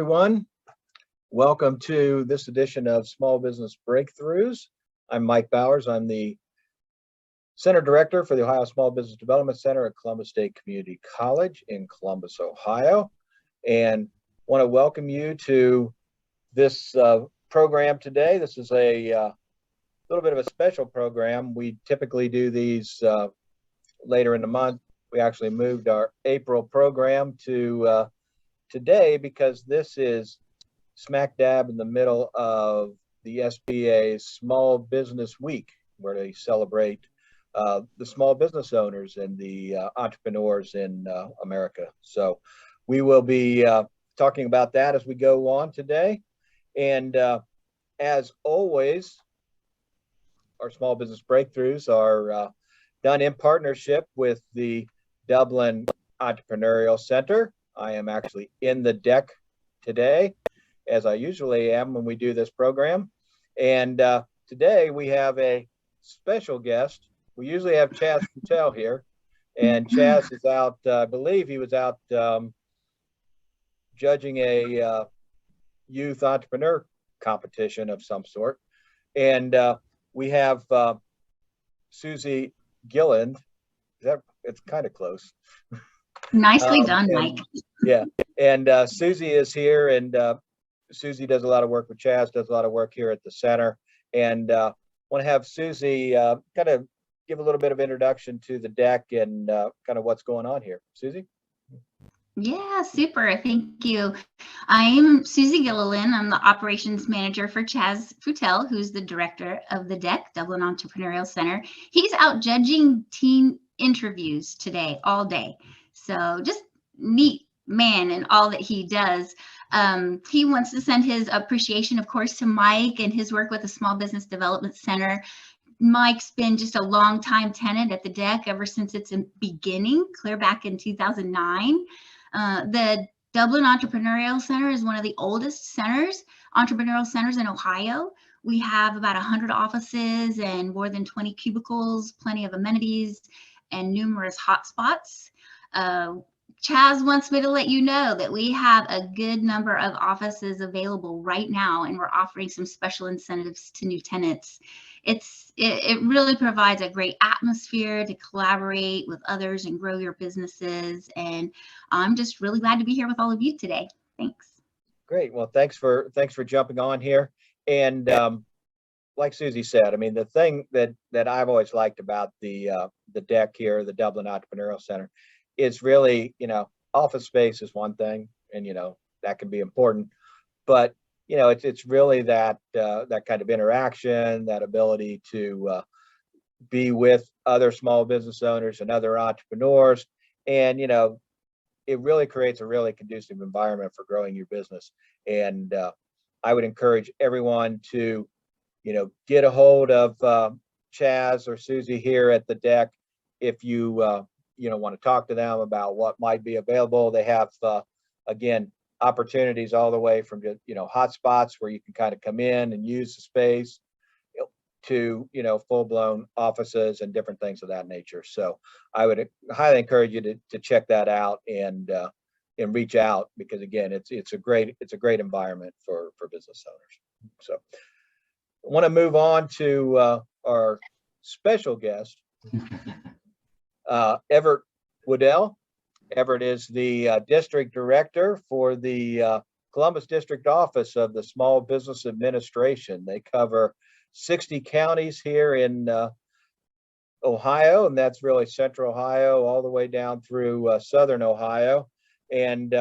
everyone. Welcome to this edition of Small Business Breakthroughs. I'm Mike Bowers. I'm the Center Director for the Ohio Small Business Development Center at Columbus State Community College in Columbus, Ohio, and want to welcome you to this program today. This is a little bit of a special program. We typically do these later in the month. We actually moved our April program to today because this is smack dab in the middle of the SBA's Small Business Week, where they celebrate the small business owners and the entrepreneurs in America. So we will be talking about that as we go on today. And as always, our Small Business Breakthroughs are done in partnership with the Dublin Entrepreneurial Center. I am actually in the deck today, as I usually am when we do this program. And today we have a special guest. We usually have Chaz Futel here, and Chaz is out, I believe he was out judging a youth entrepreneur competition of some sort. And we have Susie Gilland. It's kind of close. Nicely done, Mike. Yeah, and Susie is here, and Susie does a lot of work with Chaz, does a lot of work here at the center, and want to have Susie kind of give a little bit of introduction to the deck and kind of what's going on here. Susie? Yeah, super. Thank you. I'm Susie Gilliland. I'm the operations manager for Chaz Futel, who's the director of the DEC, Dublin Entrepreneurial Center. He's out judging team interviews today, all day. So just neat man and all that he does. He wants to send his appreciation, of course, to Mike and his work with the Small Business Development Center. Mike's been just a long time tenant at the DEC ever since its beginning, clear back in 2009. The Dublin Entrepreneurial Center is one of the oldest entrepreneurial centers in Ohio. We have about 100 offices and more than 20 cubicles, plenty of amenities, and numerous hotspots. Chaz wants me to let you know that we have a good number of offices available right now, and we're offering some special incentives to new tenants. It really provides a great atmosphere to collaborate with others and grow your businesses. And I'm just really glad to be here with all of you today. Thanks. Great. Well, thanks for jumping on here. And like Susie said, I mean, the thing that I've always liked about the deck here, the Dublin Entrepreneurial Center, is really, office space is one thing, and that can be important, but it's really that kind of interaction, that ability to be with other small business owners and other entrepreneurs, and it really creates a really conducive environment for growing your business. And I would encourage everyone to get a hold of Chaz or Susie here at the deck if you want to talk to them about what might be available. They have again, opportunities all the way from just hotspots where you can kind of come in and use the space to full-blown offices and different things of that nature. So I would highly encourage you to check that out and reach out, because again, it's a great environment for business owners. So I want to move on to our special guest, Everett Woodel. Everett is the district director for the Columbus District Office of the Small Business Administration. They cover 60 counties here in Ohio, and that's really central Ohio all the way down through southern Ohio. And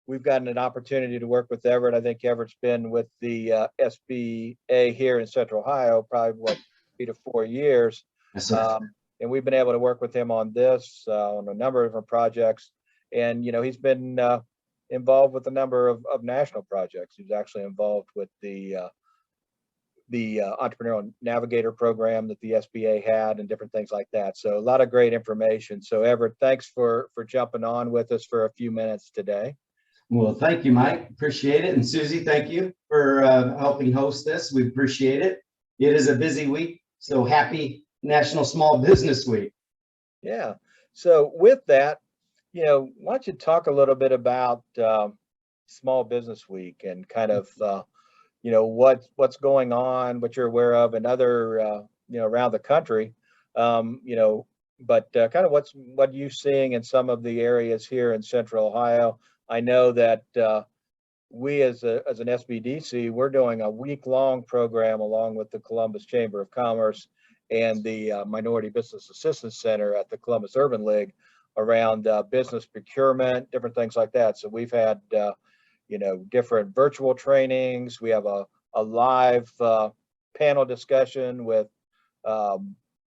we've gotten an opportunity to work with Everett. I think Everett's been with the SBA here in central Ohio probably 3 to 4 years. Yes, sir. And we've been able to work with him on this, on a number of different projects. And, he's been involved with a number of national projects. He's actually involved with the Entrepreneurial Navigator program that the SBA had and different things like that. So a lot of great information. So Everett, thanks for jumping on with us for a few minutes today. Well, thank you, Mike. Appreciate it. And Susie, thank you for helping host this. We appreciate it. It is a busy week, so happy National Small Business Week. Yeah. So with that, why don't you talk a little bit about Small Business Week and kind of, what's going on, what you're aware of, and other, around the country. But kind of what you seeing in some of the areas here in Central Ohio. I know that we as an SBDC, we're doing a week-long program along with the Columbus Chamber of Commerce and the Minority Business Assistance Center at the Columbus Urban League around business procurement, different things like that. So we've had, different virtual trainings. We have a live panel discussion with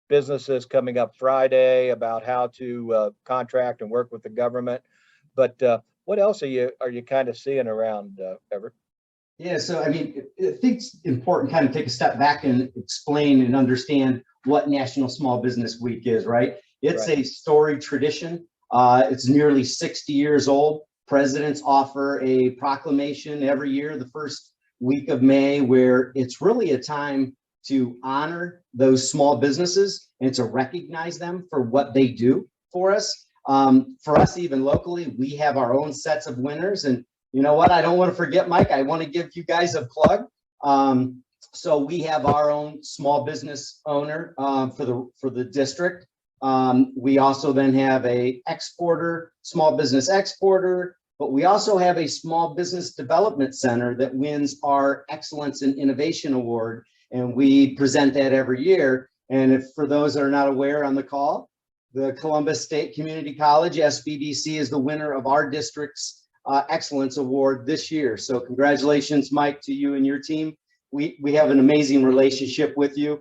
businesses coming up Friday about how to contract and work with the government. But what else are you kind of seeing around, Everett? Yeah, so I mean, I think it's important kind of take a step back and explain and understand what National Small Business Week is, right? It's a storied tradition. It's nearly 60 years old. Presidents offer a proclamation every year, the first week of May, where it's really a time to honor those small businesses and to recognize them for what they do for us. For us, even locally, we have our own sets of winners. And you know what? I don't want to forget, Mike. I want to give you guys a plug. So we have our own small business owner for the district. We also then have a exporter, small business exporter, but we also have a small business development center that wins our Excellence in Innovation Award. And we present that every year. And if for those that are not aware on the call, the Columbus State Community College, SBDC, is the winner of our district's Excellence Award this year. So congratulations, Mike, to you and your team. We have an amazing relationship with you.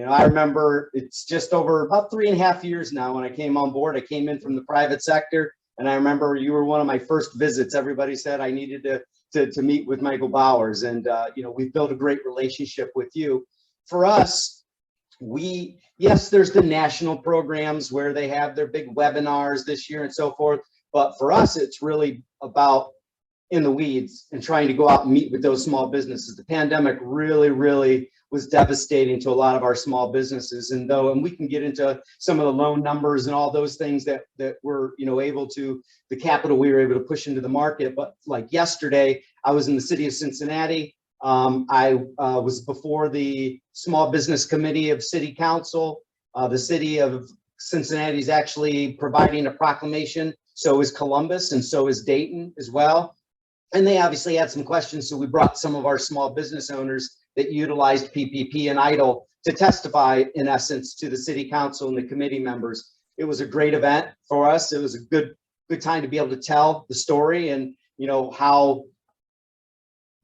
I remember it's just over about 3.5 years now when I came on board. I came in from the private sector, and I remember you were one of my first visits. Everybody said I needed to meet with Michael Bowers, and we've built a great relationship with you. For us, yes, there's the national programs where they have their big webinars this year and so forth, but for us, it's really about in the weeds and trying to go out and meet with those small businesses. The pandemic really was devastating to a lot of our small businesses, and we can get into some of the loan numbers and all those things that we're able to, the capital we were able to push into the market. But like yesterday, I was in the city of Cincinnati. I was before the Small Business Committee of City Council. The city of Cincinnati is actually providing a proclamation. So is Columbus, and so is Dayton as well. And they obviously had some questions, so we brought some of our small business owners that utilized PPP and EIDL to testify, in essence, to the city council and the committee members. It was a great event for us. It was a good time to be able to tell the story and how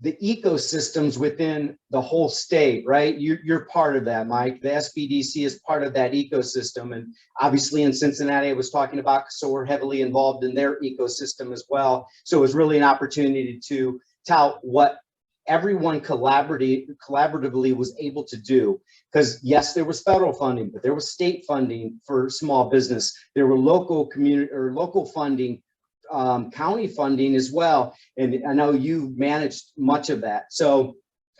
the ecosystems within the whole state, right? You're part of that, Mike. The SBDC is part of that ecosystem. And obviously in Cincinnati, I was talking about, so we're heavily involved in their ecosystem as well. So it was really an opportunity to tout what everyone collaboratively was able to do. Because yes, there was federal funding, but there was state funding for small business. There were local funding, county funding as well. And I know you managed much of that. So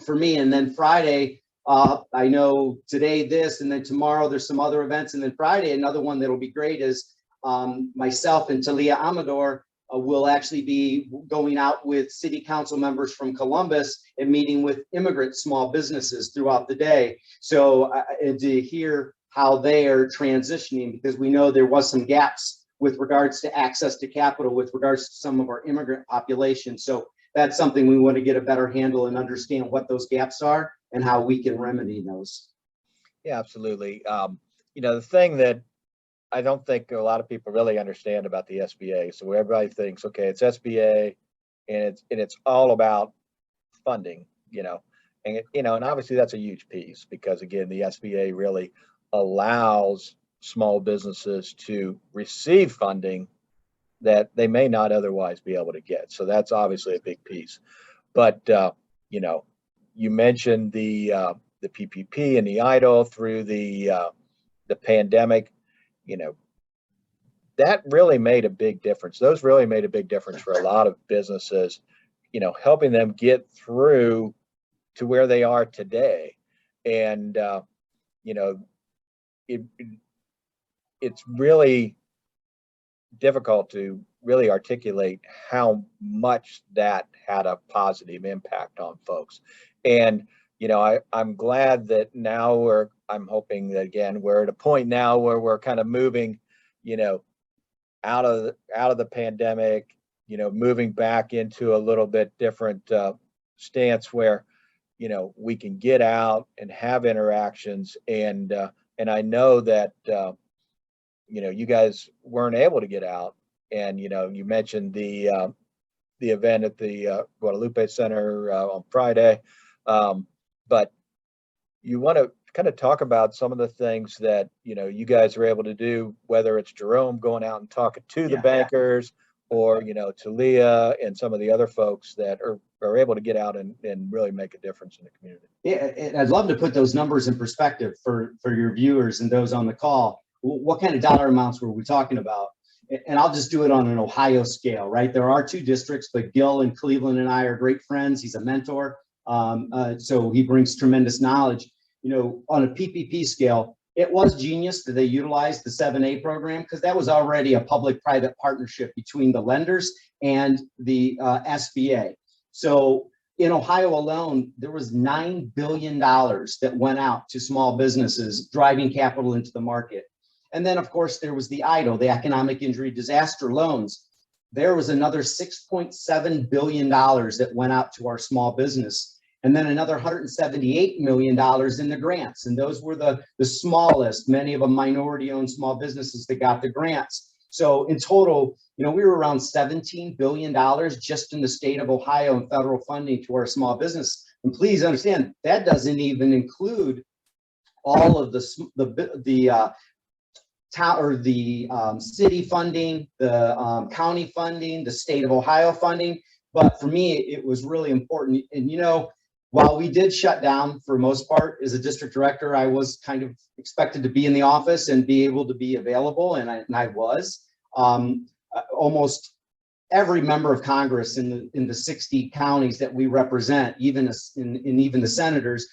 for me, and then Friday, I know today this, and then tomorrow there's some other events. And then Friday, another one that'll be great is myself and Talia Amador will actually be going out with city council members from Columbus and meeting with immigrant small businesses throughout the day. So and to hear how they are transitioning, because we know there was some gaps with regards to access to capital, with regards to some of our immigrant population. So that's something we want to get a better handle and understand what those gaps are and how we can remedy those. Yeah, absolutely. The thing that I don't think a lot of people really understand about the SBA. So everybody thinks, okay, it's SBA and it's all about funding, and obviously that's a huge piece, because again, the SBA really allows small businesses to receive funding that they may not otherwise be able to get. So that's obviously a big piece. But you mentioned the PPP and the EIDL through the pandemic. That really made a big difference. Those really made a big difference for a lot of businesses, helping them get through to where they are today. And it's really difficult to really articulate how much that had a positive impact on folks. And, I'm glad that now I'm hoping that, again, we're at a point now where we're kind of moving, out of the pandemic, moving back into a little bit different stance where, we can get out and have interactions. And I know that, you guys weren't able to get out. And, you mentioned the event at the Guadalupe Center on Friday. But you want to kind of talk about some of the things that, you guys are able to do, whether it's Jerome going out and talking to the bankers or, to Leah and some of the other folks that are able to get out and really make a difference in the community. Yeah, and I'd love to put those numbers in perspective for your viewers and those on the call. What kind of dollar amounts were we talking about? And I'll just do it on an Ohio scale, right? There are 2 districts, but Gil in Cleveland and I are great friends. He's a mentor. So he brings tremendous knowledge. On a PPP scale, it was genius that they utilized the 7A program because that was already a public-private partnership between the lenders and the SBA. So in Ohio alone, there was $9 billion that went out to small businesses, driving capital into the market. And then, of course, there was the EIDL, the Economic Injury Disaster Loans. There was another $6.7 billion that went out to our small business. And then another $178 million in the grants. And those were the smallest, many of them minority-owned small businesses that got the grants. So in total, we were around $17 billion just in the state of Ohio in federal funding to our small business. And please understand, that doesn't even include all of the city funding, the county funding, the state of Ohio funding. But for me, it was really important. And, while we did shut down for most part as a district director, I was kind of expected to be in the office and be able to be available. And I was. Almost every member of Congress in the 60 counties that we represent, even even the senators,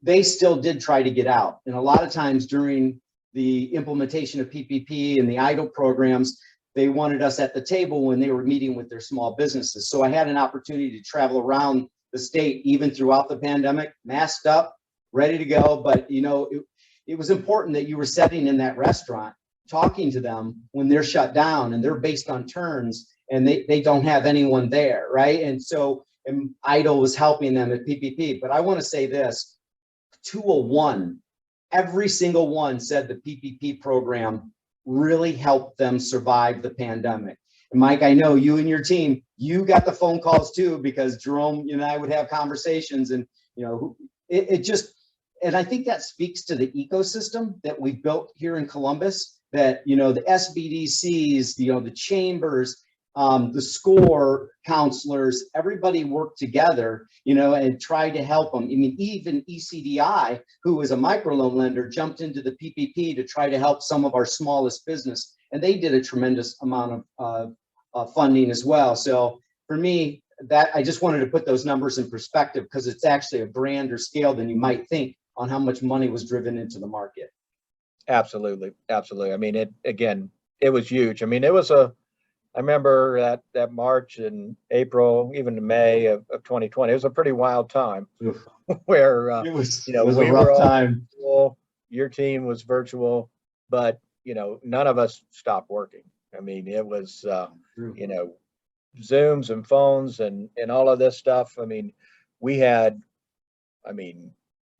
they still did try to get out. And a lot of times during the implementation of PPP and the EIDL programs, they wanted us at the table when they were meeting with their small businesses. So I had an opportunity to travel around the state, even throughout the pandemic, masked up, ready to go. But, it was important that you were sitting in that restaurant, talking to them when they're shut down and they're based on turns and they don't have anyone there, right? And so EIDL was helping them at PPP. But I want to say this, 201, every single one said the PPP program really helped them survive the pandemic. And Mike, I know you and your team, you got the phone calls too, because Jerome and I would have conversations and, and I think that speaks to the ecosystem that we've built here in Columbus, that, the SBDCs, the chambers, the SCORE counselors, everybody worked together, and tried to help them. I mean, even ECDI, who is a microloan lender, jumped into the PPP to try to help some of our smallest business. And they did a tremendous amount of funding as well. So for me, that I just wanted to put those numbers in perspective because it's actually a grander scale than you might think on how much money was driven into the market. Absolutely. Absolutely. I mean, it was huge. I mean, I remember that March and April, even to May of 2020, it was a pretty wild time where, it was we a were rough all time. virtual, your team was virtual, but, none of us stopped working. I mean, it was, Zooms and phones and all of this stuff. I mean,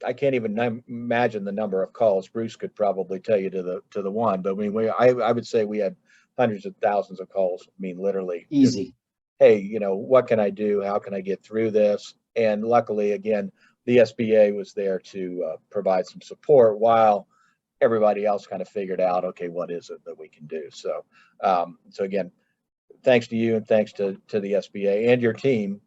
I can't even imagine the number of calls. Bruce could probably tell you to the one, but I mean, I would say we had hundreds of thousands of calls. I mean, literally Easy. Just, hey, what can I do? How can I get through this? And luckily, again, the SBA was there to provide some support while everybody else kind of figured out, okay, what is it that we can do? So, so again, thanks to you and thanks to the SBA and your team,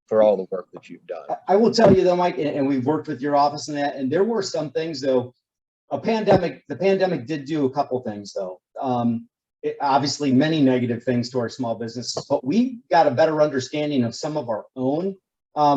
for all the work that you've done. I will tell you though, Mike, and we've worked with your office in that, and there were some things though, the pandemic did do a couple things though. Obviously many negative things to our small businesses, but we got a better understanding of some of our own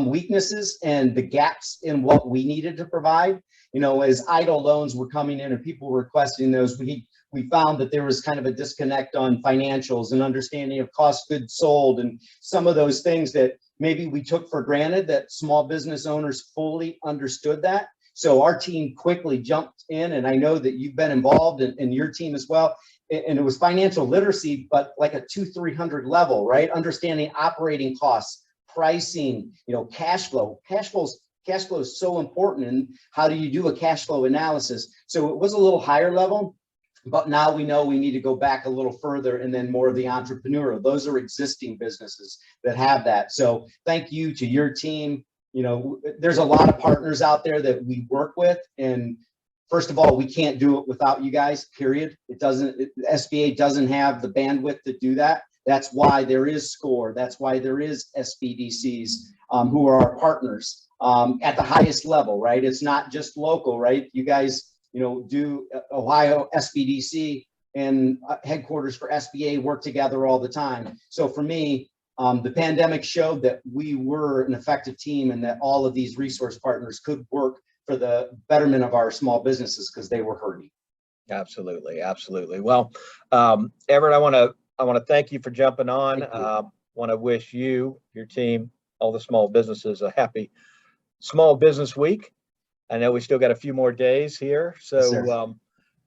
weaknesses and the gaps in what we needed to provide. As EIDL loans were coming in and people were requesting those, we we found that there was kind of a disconnect on financials and understanding of cost of goods sold and some of those things that maybe we took for granted, that small business owners fully understood that. So our team quickly jumped in, and I know that you've been involved in your team as well. And it was financial literacy, but like a 200-300 level, right? Understanding operating costs, pricing, cash flow. Cash flow is so important. And how do you do a cash flow analysis? So it was a little higher level, but now we know we need to go back a little further, and then more of the entrepreneurial. Those are existing businesses that have that. So thank you to your team. There's a lot of partners out there that we work with, and first of all, we can't do it without you guys, period. SBA doesn't have the bandwidth to do that. That's why there is SCORE. That's why there is SBDCs, who are our partners at the highest level, right? It's not just local, right? You guys, do Ohio SBDC and headquarters for SBA work together all the time. So for me, the pandemic showed that we were an effective team and that all of these resource partners could work for the betterment of our small businesses because they were hurting. Absolutely, absolutely. Well, Everett, I want to thank you for jumping on. Want to wish you, your team, all the small businesses a happy Small Business Week. I know we still got a few more days here, so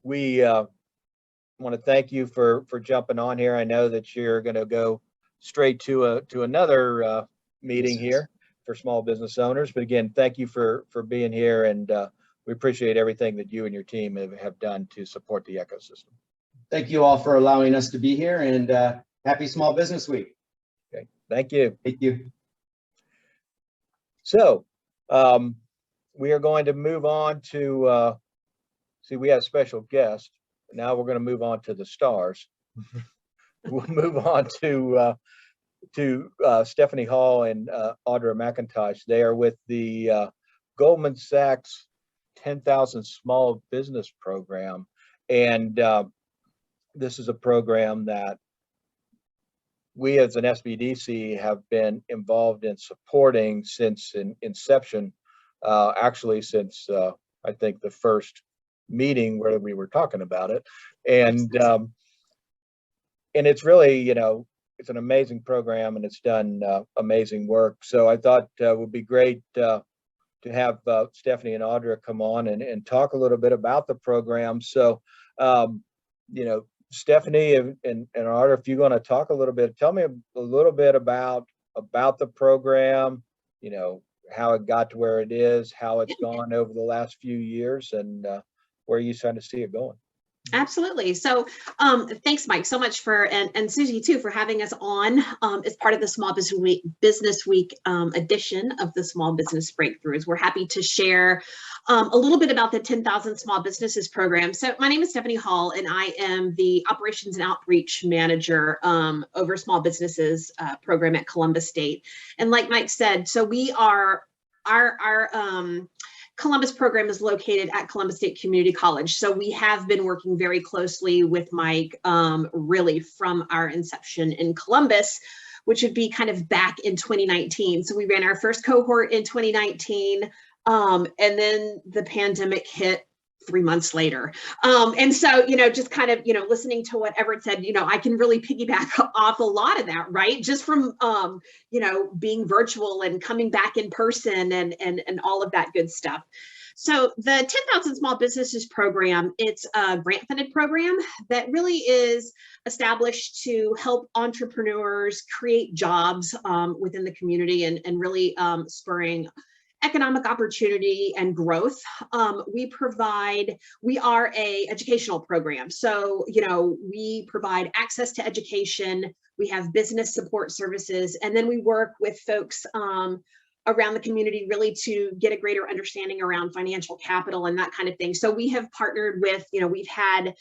we want to thank you for jumping on here. I know that you're going to go straight to another meeting here for small business owners, but again, thank you for being here, and we appreciate everything that you and your team have done to support the ecosystem. Thank you all for allowing us to be here, and happy Small Business Week. Okay, thank you. Thank you. So we are going to move on to see, we have a special guest. Now we're going to move on to the stars. We'll move on to Stephanie Hall and Audra McIntosh. They are with the Goldman Sachs 10,000 Small Business Program. And this is a program that we as an SBDC have been involved in supporting since inception, actually since I think the first meeting where we were talking about it. And it's really, it's an amazing program, and it's done amazing work. So I thought it would be great to have Stephanie and Audra come on and talk a little bit about the program. So, Stephanie and Audra, if you're going to talk a little bit, tell me a little bit about the program, how it got to where it is, how it's gone over the last few years, and where you starting to see it going. Absolutely. So thanks, Mike, so much and Susie too, for having us on as part of the Small Business Week edition of the Small Business Breakthroughs. We're happy to share a little bit about the 10,000 Small Businesses program. So my name is Stephanie Hall, and I am the Operations and Outreach Manager over Small Businesses program at Columbus State. And like Mike said, so we are our Columbus program is located at Columbus State Community College. So we have been working very closely with Mike really from our inception in Columbus, which would be kind of back in 2019. So we ran our first cohort in 2019, and then the pandemic hit 3 months later. And so, just kind of, listening to what Everett said, I can really piggyback off a lot of that, right? Just from, being virtual and coming back in person and all of that good stuff. So the 10,000 Small Businesses program, it's a grant funded program that really is established to help entrepreneurs create jobs within the community and really spurring economic opportunity and growth. We are a educational program. So, we provide access to education, we have business support services, and then we work with folks around the community really to get a greater understanding around financial capital and that kind of thing. So we have partnered with, we've had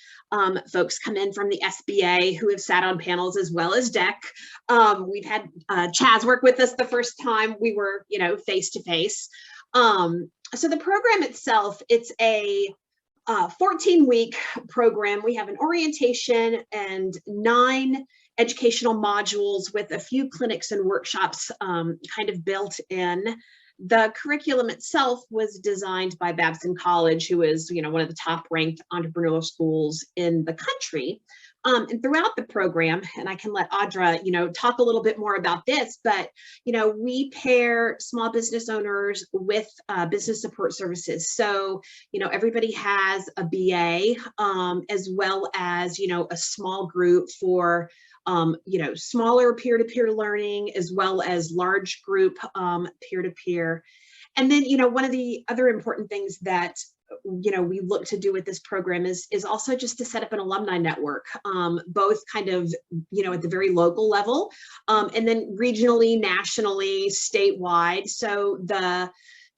folks come in from the SBA who have sat on panels as well as DEC. We've had Chaz work with us the first time we were, face to face. So the program itself, it's a 14-week program. We have an orientation and 9 educational modules with a few clinics and workshops kind of built in. The curriculum itself was designed by Babson College, who is, one of the top ranked entrepreneurial schools in the country. And throughout the program, and I can let Audra, talk a little bit more about this, but, we pair small business owners with business support services. So, everybody has a BA, as well as, a small group for, smaller peer-to-peer learning, as well as large group peer-to-peer. And then, one of the other important things that we look to do with this program is also just to set up an alumni network, both kind of, at the very local level, and then regionally, nationally, statewide. So the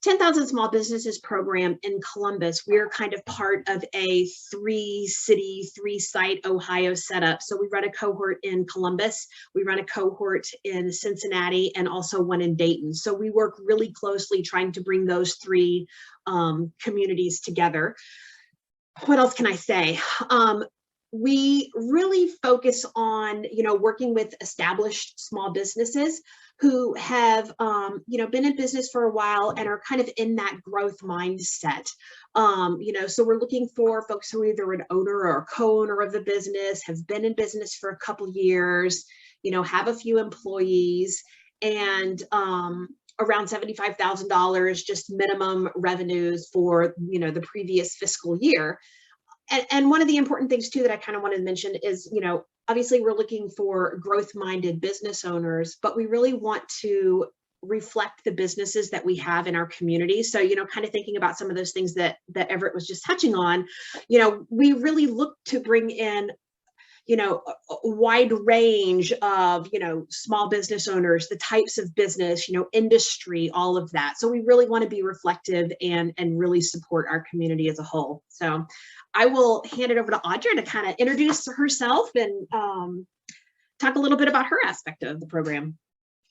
10,000 Small Businesses program in Columbus, we're kind of part of a 3-city, 3-site Ohio setup. So we run a cohort in Columbus, we run a cohort in Cincinnati, and also one in Dayton. So we work really closely trying to bring those 3 communities together. What else can I say? We really focus on, working with established small businesses who have, been in business for a while and are kind of in that growth mindset. So we're looking for folks who are either an owner or a co-owner of the business, have been in business for a couple years, have a few employees, and around $75,000 just minimum revenues for, the previous fiscal year. And one of the important things too that I kind of wanted to mention is, obviously we're looking for growth-minded business owners, but we really want to reflect the businesses that we have in our community. So, kind of thinking about some of those things that Everett was just touching on, we really look to bring in, a wide range of, small business owners, the types of business, industry, all of that. So we really want to be reflective and really support our community as a whole. So I will hand it over to Audra to kind of introduce herself and talk a little bit about her aspect of the program.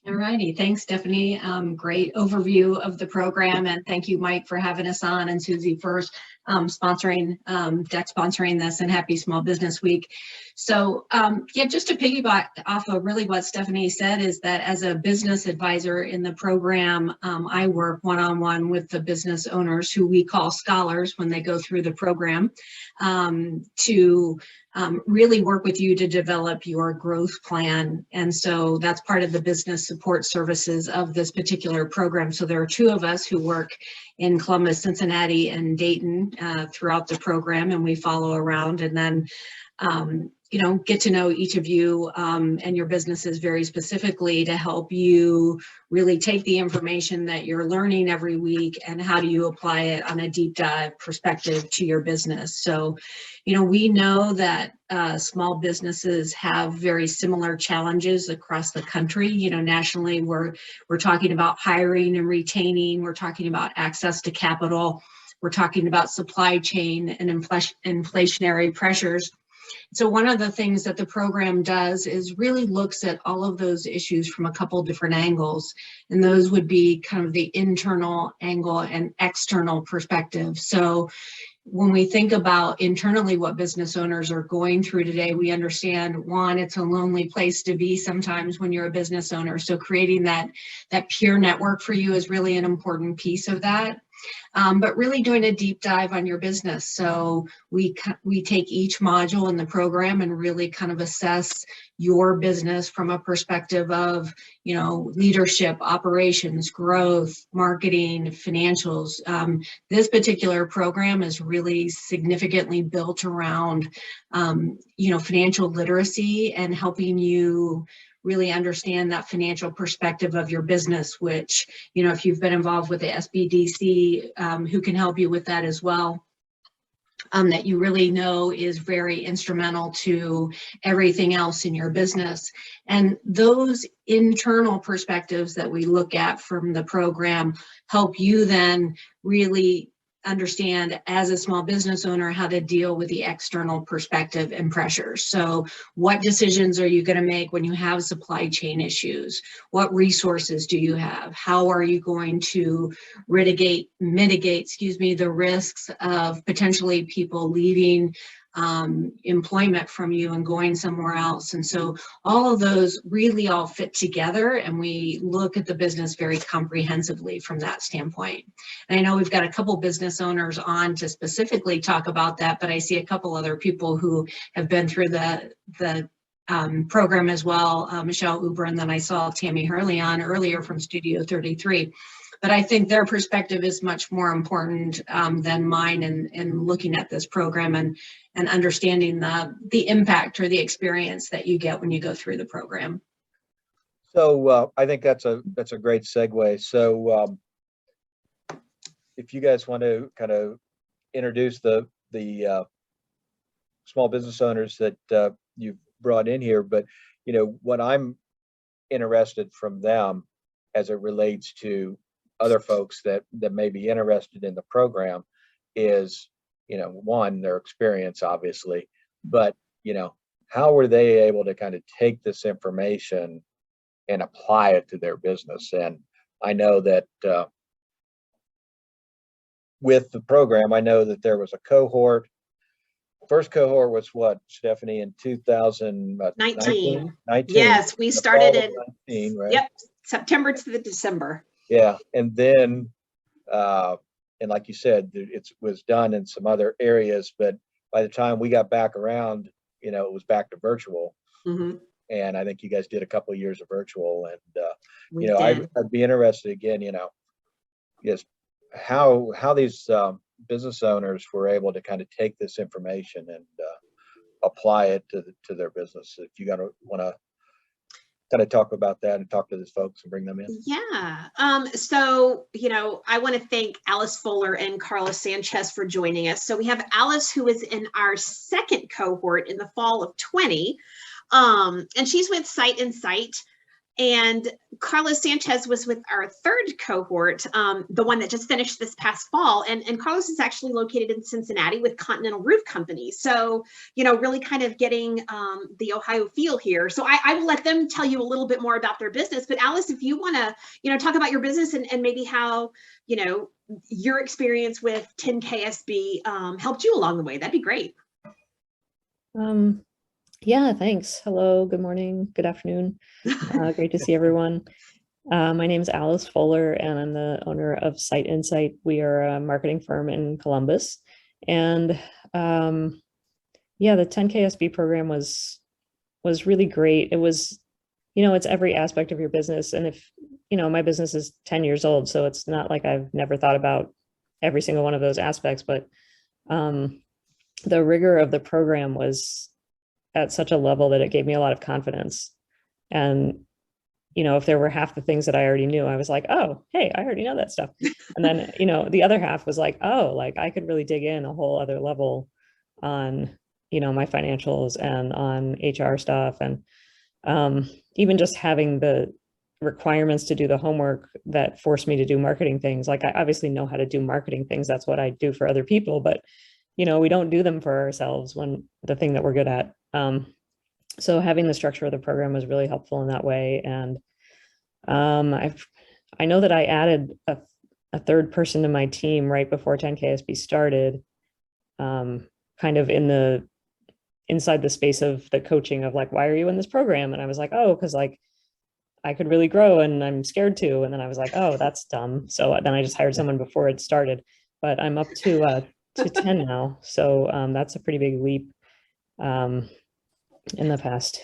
All righty. Thanks, Stephanie. Great overview of the program. And thank you, Mike, for having us on, and Susie for sponsoring, DEC sponsoring this, and happy Small Business Week. So just to piggyback off of really what Stephanie said is that as a business advisor in the program, I work one-on-one with the business owners who we call scholars when they go through the program to really work with you to develop your growth plan. And so that's part of the business support services of this particular program. So there are 2 of us who work in Columbus, Cincinnati, and Dayton throughout the program, and we follow around and then get to know each of you and your businesses very specifically to help you really take the information that you're learning every week and how do you apply it on a deep dive perspective to your business. So, we know that small businesses have very similar challenges across the country. Nationally, we're talking about hiring and retaining. We're talking about access to capital. We're talking about supply chain and inflationary pressures. So one of the things that the program does is really looks at all of those issues from a couple different angles, and those would be kind of the internal angle and external perspective. So when we think about internally what business owners are going through today, we understand, one, it's a lonely place to be sometimes when you're a business owner. So creating that peer network for you is really an important piece of that. But really doing a deep dive on your business. So we take each module in the program and really kind of assess your business from a perspective of, leadership, operations, growth, marketing, financials. This particular program is really significantly built around, financial literacy and helping you really understand that financial perspective of your business, which, if you've been involved with the SBDC, who can help you with that as well, that you really know is very instrumental to everything else in your business. And those internal perspectives that we look at from the program help you then really understand as a small business owner how to deal with the external perspective and pressures. So what decisions are you going to make when you have supply chain issues? What resources do you have? How are you going to mitigate the risks of potentially people leaving employment from you and going somewhere else. And so all of those really all fit together, and we look at the business very comprehensively from that standpoint. And I know we've got a couple business owners on to specifically talk about that, but I see a couple other people who have been through the program as well, Michelle Uber, and then I saw Tammy Hurley on earlier from Studio 33. But I think their perspective is much more important than mine in looking at this program and understanding the impact or the experience that you get when you go through the program. So I think that's a great segue. So if you guys want to kind of introduce the small business owners that you've brought in here, but what I'm interested from them as it relates to other folks that may be interested in the program is, one, their experience, obviously, but, how were they able to kind of take this information and apply it to their business? And I know that with the program, I know that there was a cohort. First cohort was what, Stephanie, in 2019? 19. Yes, we started in 19, right? Yep, September to the December. Yeah, and then, and like you said, it was done in some other areas, but by the time we got back around, it was back to virtual. Mm-hmm. And I think you guys did a couple of years of virtual, and I'd be interested again, just how these business owners were able to kind of take this information and apply it to their business. If you want to kind of talk about that and talk to these folks and bring them in. Yeah. So, I want to thank Alice Fuller and Carlos Sanchez for joining us. So we have Alice, who is in our second cohort in the fall of 20. And she's with Sight Insight. And Carlos Sanchez was with our third cohort, the one that just finished this past fall. And Carlos is actually located in Cincinnati with Continental Roof Company. So, really kind of getting the Ohio feel here. So I will let them tell you a little bit more about their business. But Alice, if you want to, talk about your business and maybe how, your experience with 10KSB helped you along the way, that'd be great. Yeah, thanks. Hello, good morning, good afternoon. Great to see everyone. My name is Alice Fuller, and I'm the owner of Sight Insight. We are a marketing firm in Columbus. And the 10KSB program was really great. It was, it's every aspect of your business. And if, my business is 10 years old, so it's not like I've never thought about every single one of those aspects, but the rigor of the program was at such a level that it gave me a lot of confidence. And, if there were half the things that I already knew, I was like, oh, hey, I already know that stuff. And then, the other half was like, oh, like I could really dig in a whole other level on, my financials and on HR stuff. And even just having the requirements to do the homework that forced me to do marketing things. Like I obviously know how to do marketing things. That's what I do for other people, but we don't do them for ourselves when the thing that we're good at. So having the structure of the program was really helpful in that way. And I know that I added a third person to my team right before 10KSB started, kind of inside the space of the coaching of like, why are you in this program? And I was like, oh, because like I could really grow and I'm scared to. And then I was like, oh, that's dumb. So then I just hired someone before it started, but I'm up to 10 now. So that's a pretty big leap in the past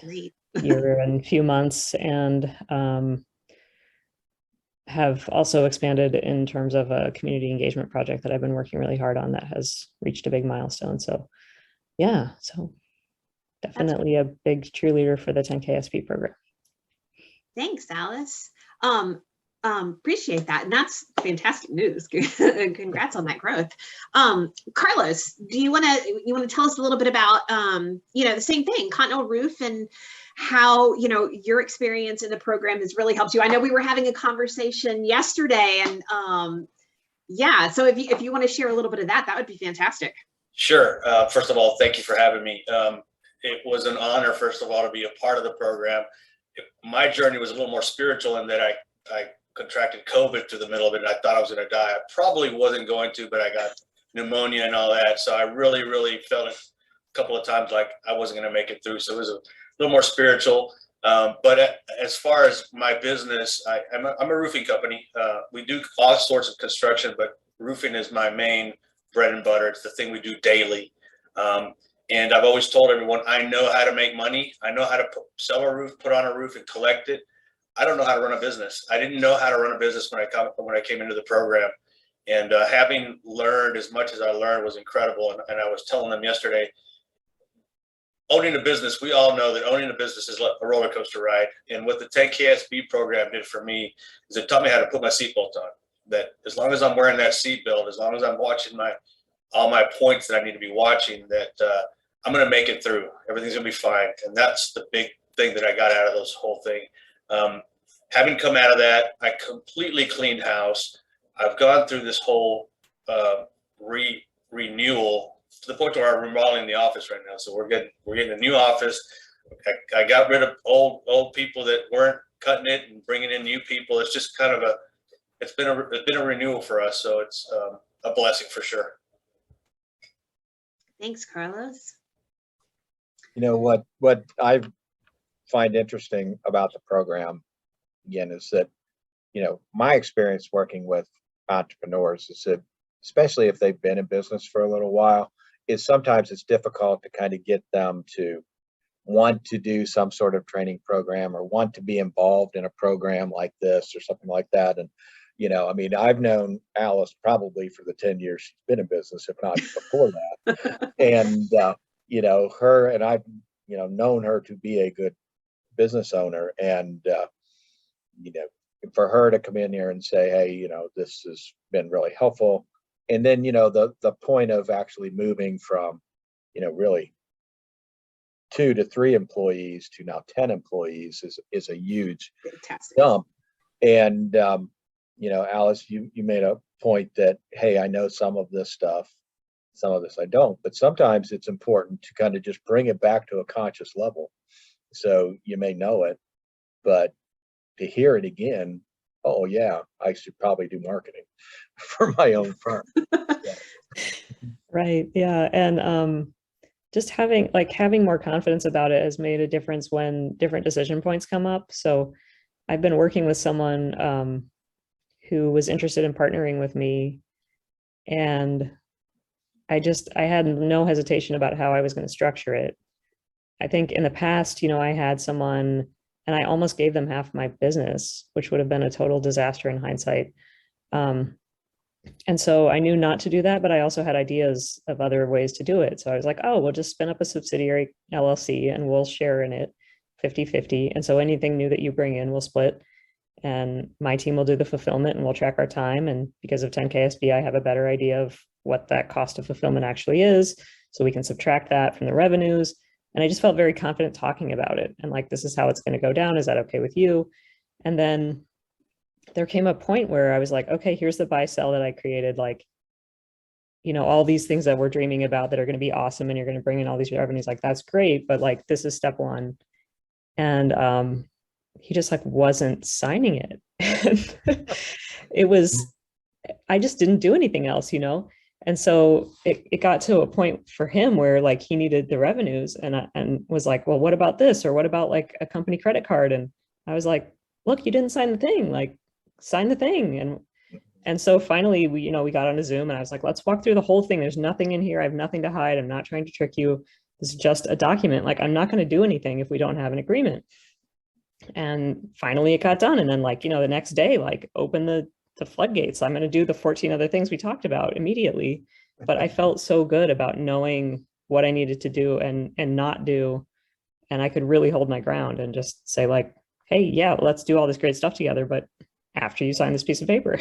year and few months, and have also expanded in terms of a community engagement project that I've been working really hard on that has reached a big milestone. So yeah, so definitely a big cheerleader for the 10KSB program. Thanks, Alice. Appreciate that. And that's fantastic news. Congrats on that growth. Carlos, do you want to tell us a little bit about, the same thing, Continental Roof, and how, your experience in the program has really helped you? I know we were having a conversation yesterday, and so if you want to share a little bit of that would be fantastic. Sure. First of all, thank you for having me. It was an honor, first of all, to be a part of the program. My journey was a little more spiritual in that I contracted COVID through the middle of it, and I thought I was going to die. I probably wasn't going to, but I got pneumonia and all that. So I really, really felt couple of times like I wasn't going to make it through. So it was a little more spiritual. But as far as my business, I'm a roofing company. We do all sorts of construction, but roofing is my main bread and butter. It's the thing we do daily. And I've always told everyone, I know how to make money. I know how to sell a roof, put on a roof, and collect it. I don't know how to run a business. I didn't know how to run a business when I came into the program. And having learned as much as I learned was incredible. And I was telling them yesterday, owning a business, we all know that owning a business is like a roller coaster ride. And what the 10KSB program did for me is it taught me how to put my seatbelt on. That as long as I'm wearing that seatbelt, as long as I'm watching all my points that I need to be watching, that I'm going to make it through. Everything's going to be fine. And that's the big thing that I got out of this whole thing. Having come out of that, I completely cleaned house. I've gone through this whole renewal to the point where I'm remodeling the office right now. So we're getting a new office. I got rid of old people that weren't cutting it and bringing in new people. It's just kind of it's been a renewal for us. So it's a blessing for sure. Thanks, Carlos. You know, what I find interesting about the program, again, is that, you know, my experience working with entrepreneurs is that, especially if they've been in business for a little while, is sometimes it's difficult to kind of get them to want to do some sort of training program or want to be involved in a program like this or something like that. And, you know, I mean, I've known Alice probably for the 10 years she's been in business, if not before that. And, you know, her and I've, you know, known her to be a good business owner. And, you know, for her to come in here and say, hey, you know, this has been really helpful. And then, you know, the point of actually moving from, you know, really 2 to 3 employees to now 10 employees is a huge Fantastic. jump. And, you know, Alice, you made a point that, hey, I know some of this stuff, some of this I don't, but sometimes it's important to kind of just bring it back to a conscious level. So you may know it, but to hear it again, oh yeah, I should probably do marketing for my own firm. Yeah. Right. Yeah. And just having more confidence about it has made a difference when different decision points come up. So I've been working with someone who was interested in partnering with me, and I had no hesitation about how I was going to structure it. I think in the past, you know, I had someone and I almost gave them half my business, which would have been a total disaster in hindsight. And so I knew not to do that, but I also had ideas of other ways to do it. So I was like, oh, we'll just spin up a subsidiary LLC and we'll share in it 50-50. And so anything new that you bring in, we'll split. And my team will do the fulfillment and we'll track our time. And because of 10KSB, I have a better idea of what that cost of fulfillment actually is. So we can subtract that from the revenues. And I just felt very confident talking about it. And like, this is how it's going to go down. Is that okay with you? And then there came a point where I was like, okay, here's the buy sell that I created. Like, you know, all these things that we're dreaming about that are going to be awesome. And you're going to bring in all these revenues. Like, that's great. But like, this is step one. And he just like wasn't signing it. It was, I just didn't do anything else, you know? And so it got to a point for him where like he needed the revenues and was like, well, what about this? Or what about like a company credit card? And I was like, look, you didn't sign the thing, like sign the thing. And so finally we got on a Zoom and I was like, let's walk through the whole thing. There's nothing in here. I have nothing to hide. I'm not trying to trick you. This is just a document. Like, I'm not going to do anything if we don't have an agreement. And finally it got done. And then like, the next day, like open the floodgates. I'm going to do the 14 other things we talked about immediately. But I felt so good about knowing what I needed to do and not do. And I could really hold my ground and just say like, hey, yeah, let's do all this great stuff together. But after you sign this piece of paper.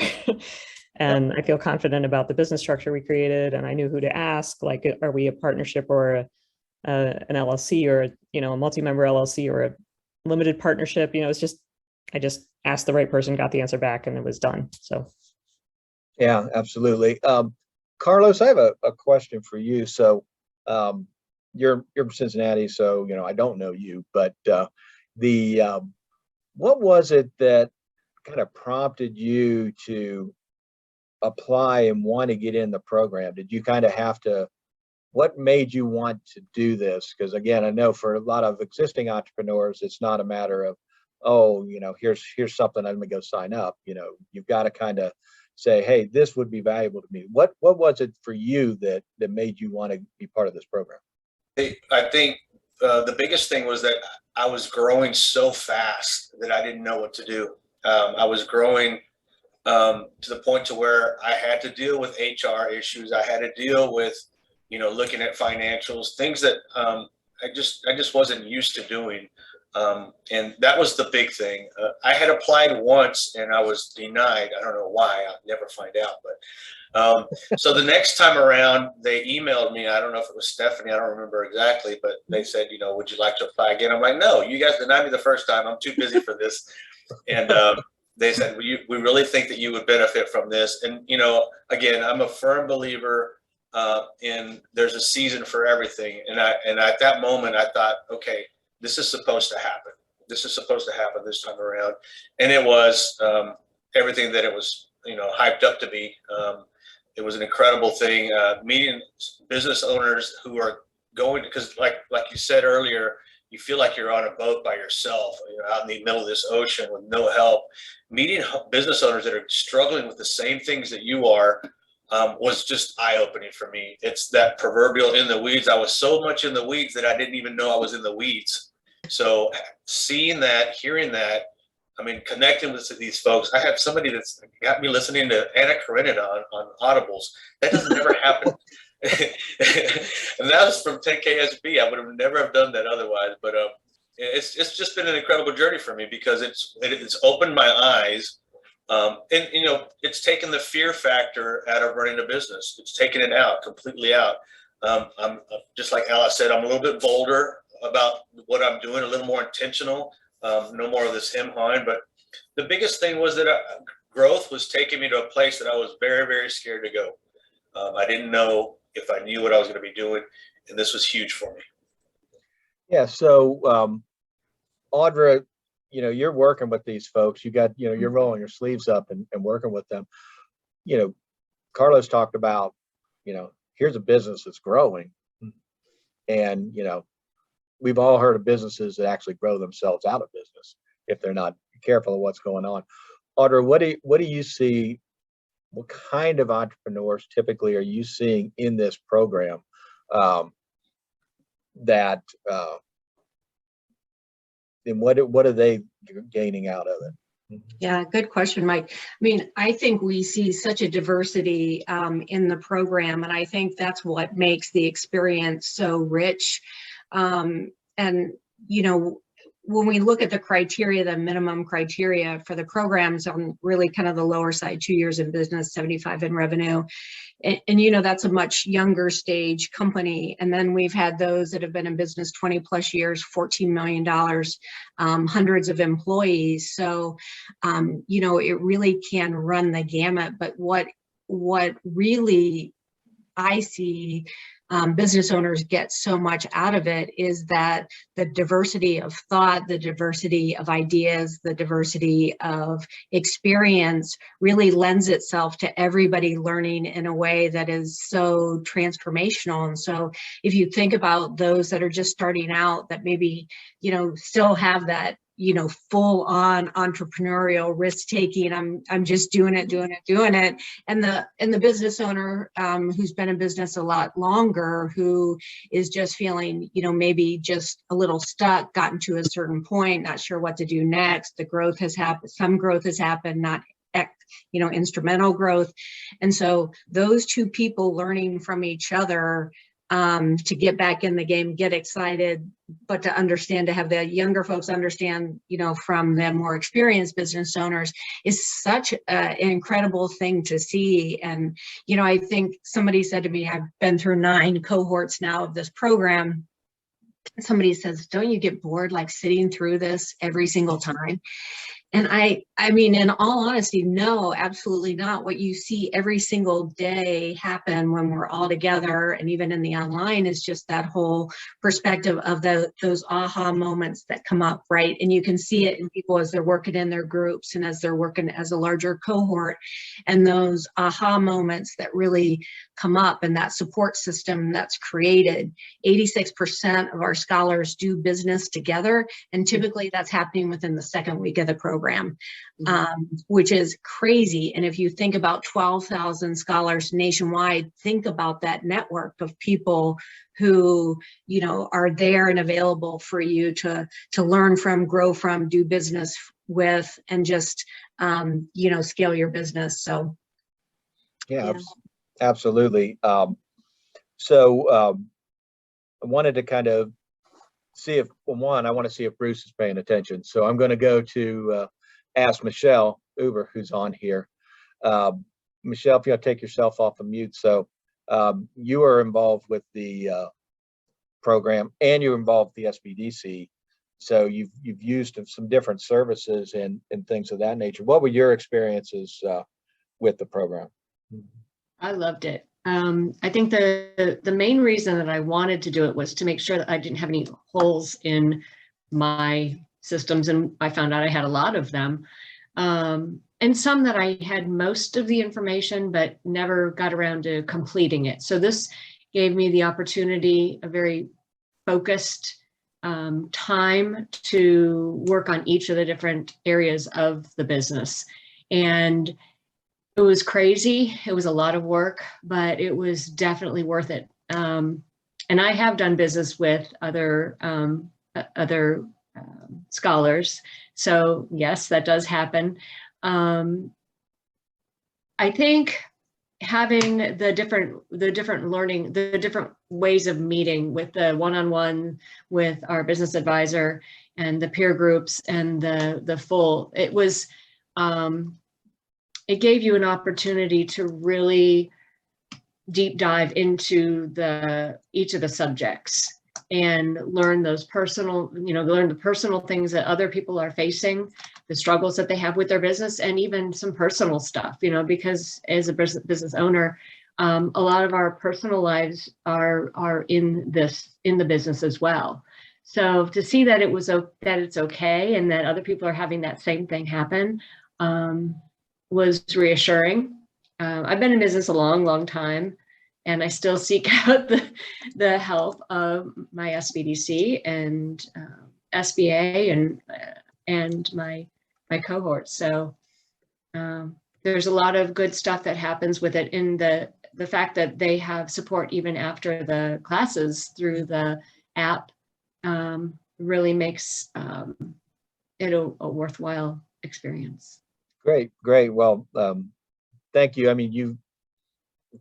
And I feel confident about the business structure we created. And I knew who to ask, like, are we a partnership or an LLC or, a multi-member LLC or a limited partnership? It's just, I just asked the right person, got the answer back, and it was done. So. Yeah, absolutely. Carlos, I have a question for you. So you're from Cincinnati, so, I don't know you, but what was it that kind of prompted you to apply and want to get in the program? Did you kind of have to what made you want to do this? Because again, I know for a lot of existing entrepreneurs, it's not a matter of, oh, here's something, I'm gonna go sign up. You've got to kind of say, hey, this would be valuable to me. What was it for you that made you want to be part of this program? I think the biggest thing was that I was growing so fast that I didn't know what to do. I was growing to the point to where I had to deal with HR issues. I had to deal with, looking at financials, things that I just wasn't used to doing. And that was the big thing. I had applied once and I was denied. I don't know why. I'll never find out. But so the next time around, they emailed me. I don't know if it was Stephanie. I don't remember exactly, but they said, would you like to apply again? I'm like, no, you guys denied me the first time. I'm too busy for this. And they said, we really think that you would benefit from this. And, again, I'm a firm believer in there's a season for everything. And at that moment, I thought, okay, this is supposed to happen. This is supposed to happen this time around. And it was everything that it was, hyped up to be. It was an incredible thing. Meeting business owners who are going, because like you said earlier, you feel like you're on a boat by yourself, out in the middle of this ocean with no help. Meeting business owners that are struggling with the same things that you are was just eye-opening for me. It's that proverbial in the weeds. I was so much in the weeds that I didn't even know I was in the weeds. So seeing that, hearing that, connecting with these folks. I have somebody that's got me listening to Anna Karenina on Audibles. That doesn't never happen. And that was from 10KSB. I would have never have done that otherwise. But it's just been an incredible journey for me because it's opened my eyes. And it's taken the fear factor out of running a business. It's taken it out, completely out. I'm just like Alice said, I'm a little bit bolder about what I'm doing, a little more intentional. No more of this him-hawing. But the biggest thing was that growth was taking me to a place that I was very, very scared to go. I didn't know if I knew what I was going to be doing, and this was huge for me. Yeah. So, Audra, you're working with these folks. You got, you're rolling your sleeves up and working with them. Carlos talked about, here's a business that's growing, and we've all heard of businesses that actually grow themselves out of business if they're not careful of what's going on. Audra, what do you see? What kind of entrepreneurs typically are you seeing in this program and what are they gaining out of it? Yeah, good question, Mike. I think we see such a diversity in the program, and I think that's what makes the experience so rich. When we look at the criteria, the minimum criteria for the programs on really kind of the lower side, 2 years in business, 75 in revenue. And that's a much younger stage company. And then we've had those that have been in business 20 plus years, $14 million, hundreds of employees. So, it really can run the gamut. But what really I see business owners get so much out of it is that the diversity of thought, the diversity of ideas, the diversity of experience really lends itself to everybody learning in a way that is so transformational. And so if you think about those that are just starting out that maybe, still have that, full on entrepreneurial risk taking, I'm just doing it. And the business owner who's been in business a lot longer, who is just feeling, maybe just a little stuck, gotten to a certain point, not sure what to do next. The growth has happened, some growth has happened, not instrumental growth. And so those two people learning from each other to get back in the game, get excited, but to understand, to have the younger folks understand, from the more experienced business owners is such an incredible thing to see. And, I think somebody said to me, I've been through 9 cohorts now of this program. Somebody says, don't you get bored like sitting through this every single time? And I mean, in all honesty, no, absolutely not. What you see every single day happen when we're all together, and even in the online, is just that whole perspective of those aha moments that come up, right? And you can see it in people as they're working in their groups and as they're working as a larger cohort, and those aha moments that really come up, and that support system that's created. 86% of our scholars do business together, and typically that's happening within the second week of the program, which is crazy. And if you think about 12,000 scholars nationwide, think about that network of people who, you know, are there and available for you to learn from, grow from, do business with, and just, you know, scale your business. So. Yeah. Absolutely. So I wanted to kind of see if, one, I want to see if Bruce is paying attention. So I'm going to go to ask Michelle Uber, who's on here. Michelle, if you'll take yourself off of mute. So you are involved with the program, and you're involved with the SBDC. So you've used some different services and things of that nature. What were your experiences with the program? I loved it. I think the main reason that I wanted to do it was to make sure that I didn't have any holes in my systems, and I found out I had a lot of them, and some that I had most of the information but never got around to completing it. So this gave me the opportunity, a very focused time to work on each of the different areas of the business. And it was crazy. It was a lot of work, but it was definitely worth it. And I have done business with other scholars. So yes, that does happen. I think having the different learning, the different ways of meeting with the one-on-one with our business advisor and the peer groups and the full, it gave you an opportunity to really deep dive into each of the subjects and learn those personal, learn the personal things that other people are facing, the struggles that they have with their business, and even some personal stuff, because as a business owner, a lot of our personal lives are in the business as well. So to see that it's okay and that other people are having that same thing happen, was reassuring. I've been in business a long time, and I still seek out the help of my SBDC and SBA and my cohorts. So there's a lot of good stuff that happens with it, in the fact that they have support even after the classes through the app really makes it a worthwhile experience. Great. Well, thank you. I mean, you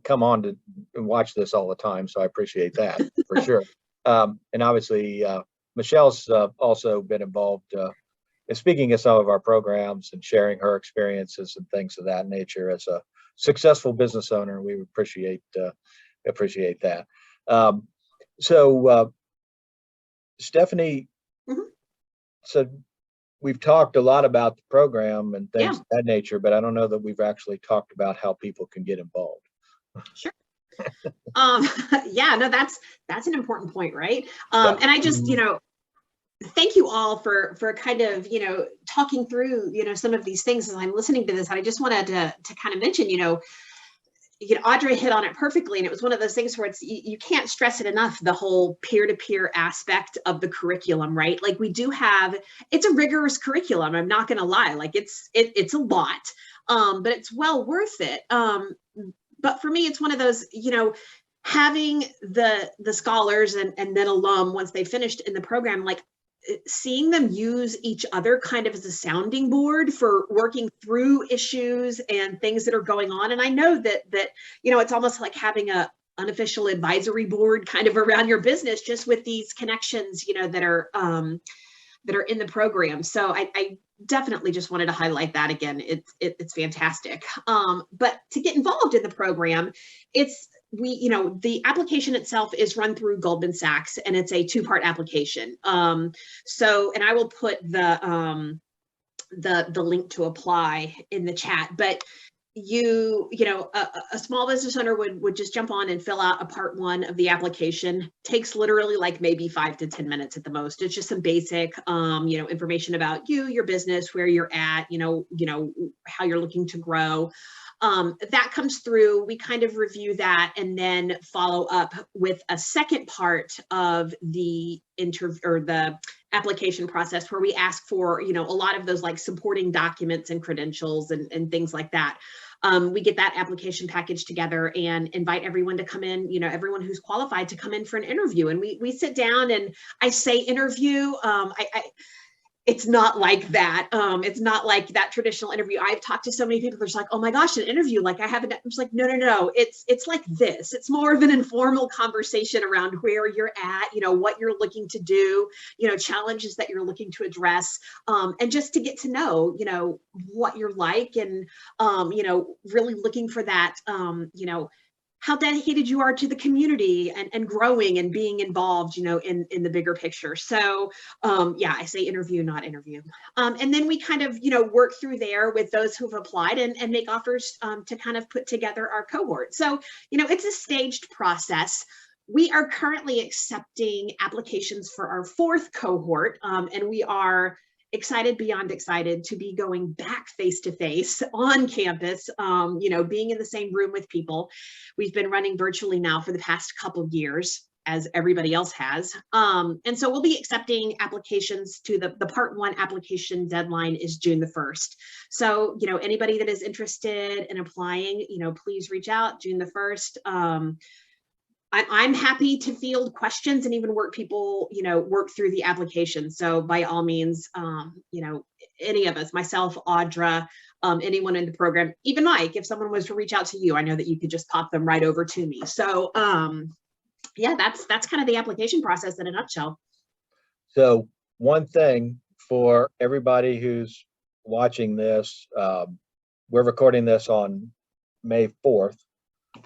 come on to watch this all the time, so I appreciate that for sure. And obviously, Michelle's also been involved in speaking at some of our programs and sharing her experiences and things of that nature as a successful business owner. We appreciate that. So, Stephanie, so we've talked a lot about the program and things of that nature, but I don't know that we've actually talked about how people can get involved. Sure. Yeah, no, that's an important point, right? And I just, thank you all for kind of, talking through, some of these things as I'm listening to this. I just wanted to kind of mention, Audrey hit on it perfectly. And it was one of those things where you can't stress it enough, the whole peer-to-peer aspect of the curriculum, right? Like it's a rigorous curriculum. I'm not going to lie. Like it's a lot, but it's well worth it. But for me, it's one of those, having the scholars and then alum, once they finished in the program, like seeing them use each other kind of as a sounding board for working through issues and things that are going on. And I know that it's almost like having a unofficial advisory board kind of around your business, just with these connections, that are in the program. So I definitely just wanted to highlight that again. It's fantastic. But to get involved in the program, the application itself is run through Goldman Sacks, and it's a 2-part application. And I will put the the link to apply in the chat, but a small business owner would just jump on and fill out a part 1 of the application. Takes literally like maybe 5 to 10 minutes at the most. It's just some basic, information about you, your business, where you're at, how you're looking to grow. That comes through, we kind of review that and then follow up with a second part of the interview or the application process, where we ask for, a lot of those like supporting documents and credentials and things like that. We get that application package together and invite everyone to come in, everyone who's qualified to come in for an interview. And we sit down, and I say interview, it's not like that. It's not like that traditional interview. I've talked to so many people, they're just like, oh my gosh, an interview. Like I haven't, I'm just like, no. It's like this. It's more of an informal conversation around where you're at, what you're looking to do, challenges that you're looking to address, and just to get to know, what you're like, and, really looking for that, how dedicated you are to the community and growing and being involved, in the bigger picture. So I say interview, not interview. And then we kind of, work through there with those who've applied and make offers to kind of put together our cohort. So, it's a staged process. We are currently accepting applications for our 4th cohort, and we are beyond excited to be going back face-to-face on campus, being in the same room with people. We've been running virtually now for the past couple of years, as everybody else has. And so we'll be accepting applications to the part 1 application deadline is June the 1st. So, anybody that is interested in applying, please reach out June the 1st. I'm happy to field questions and even work through the application. So by all means, any of us, myself, Audra, anyone in the program, even Mike, if someone was to reach out to you, I know that you could just pop them right over to me. So that's kind of the application process in a nutshell. So one thing for everybody who's watching this, we're recording this on May 4th.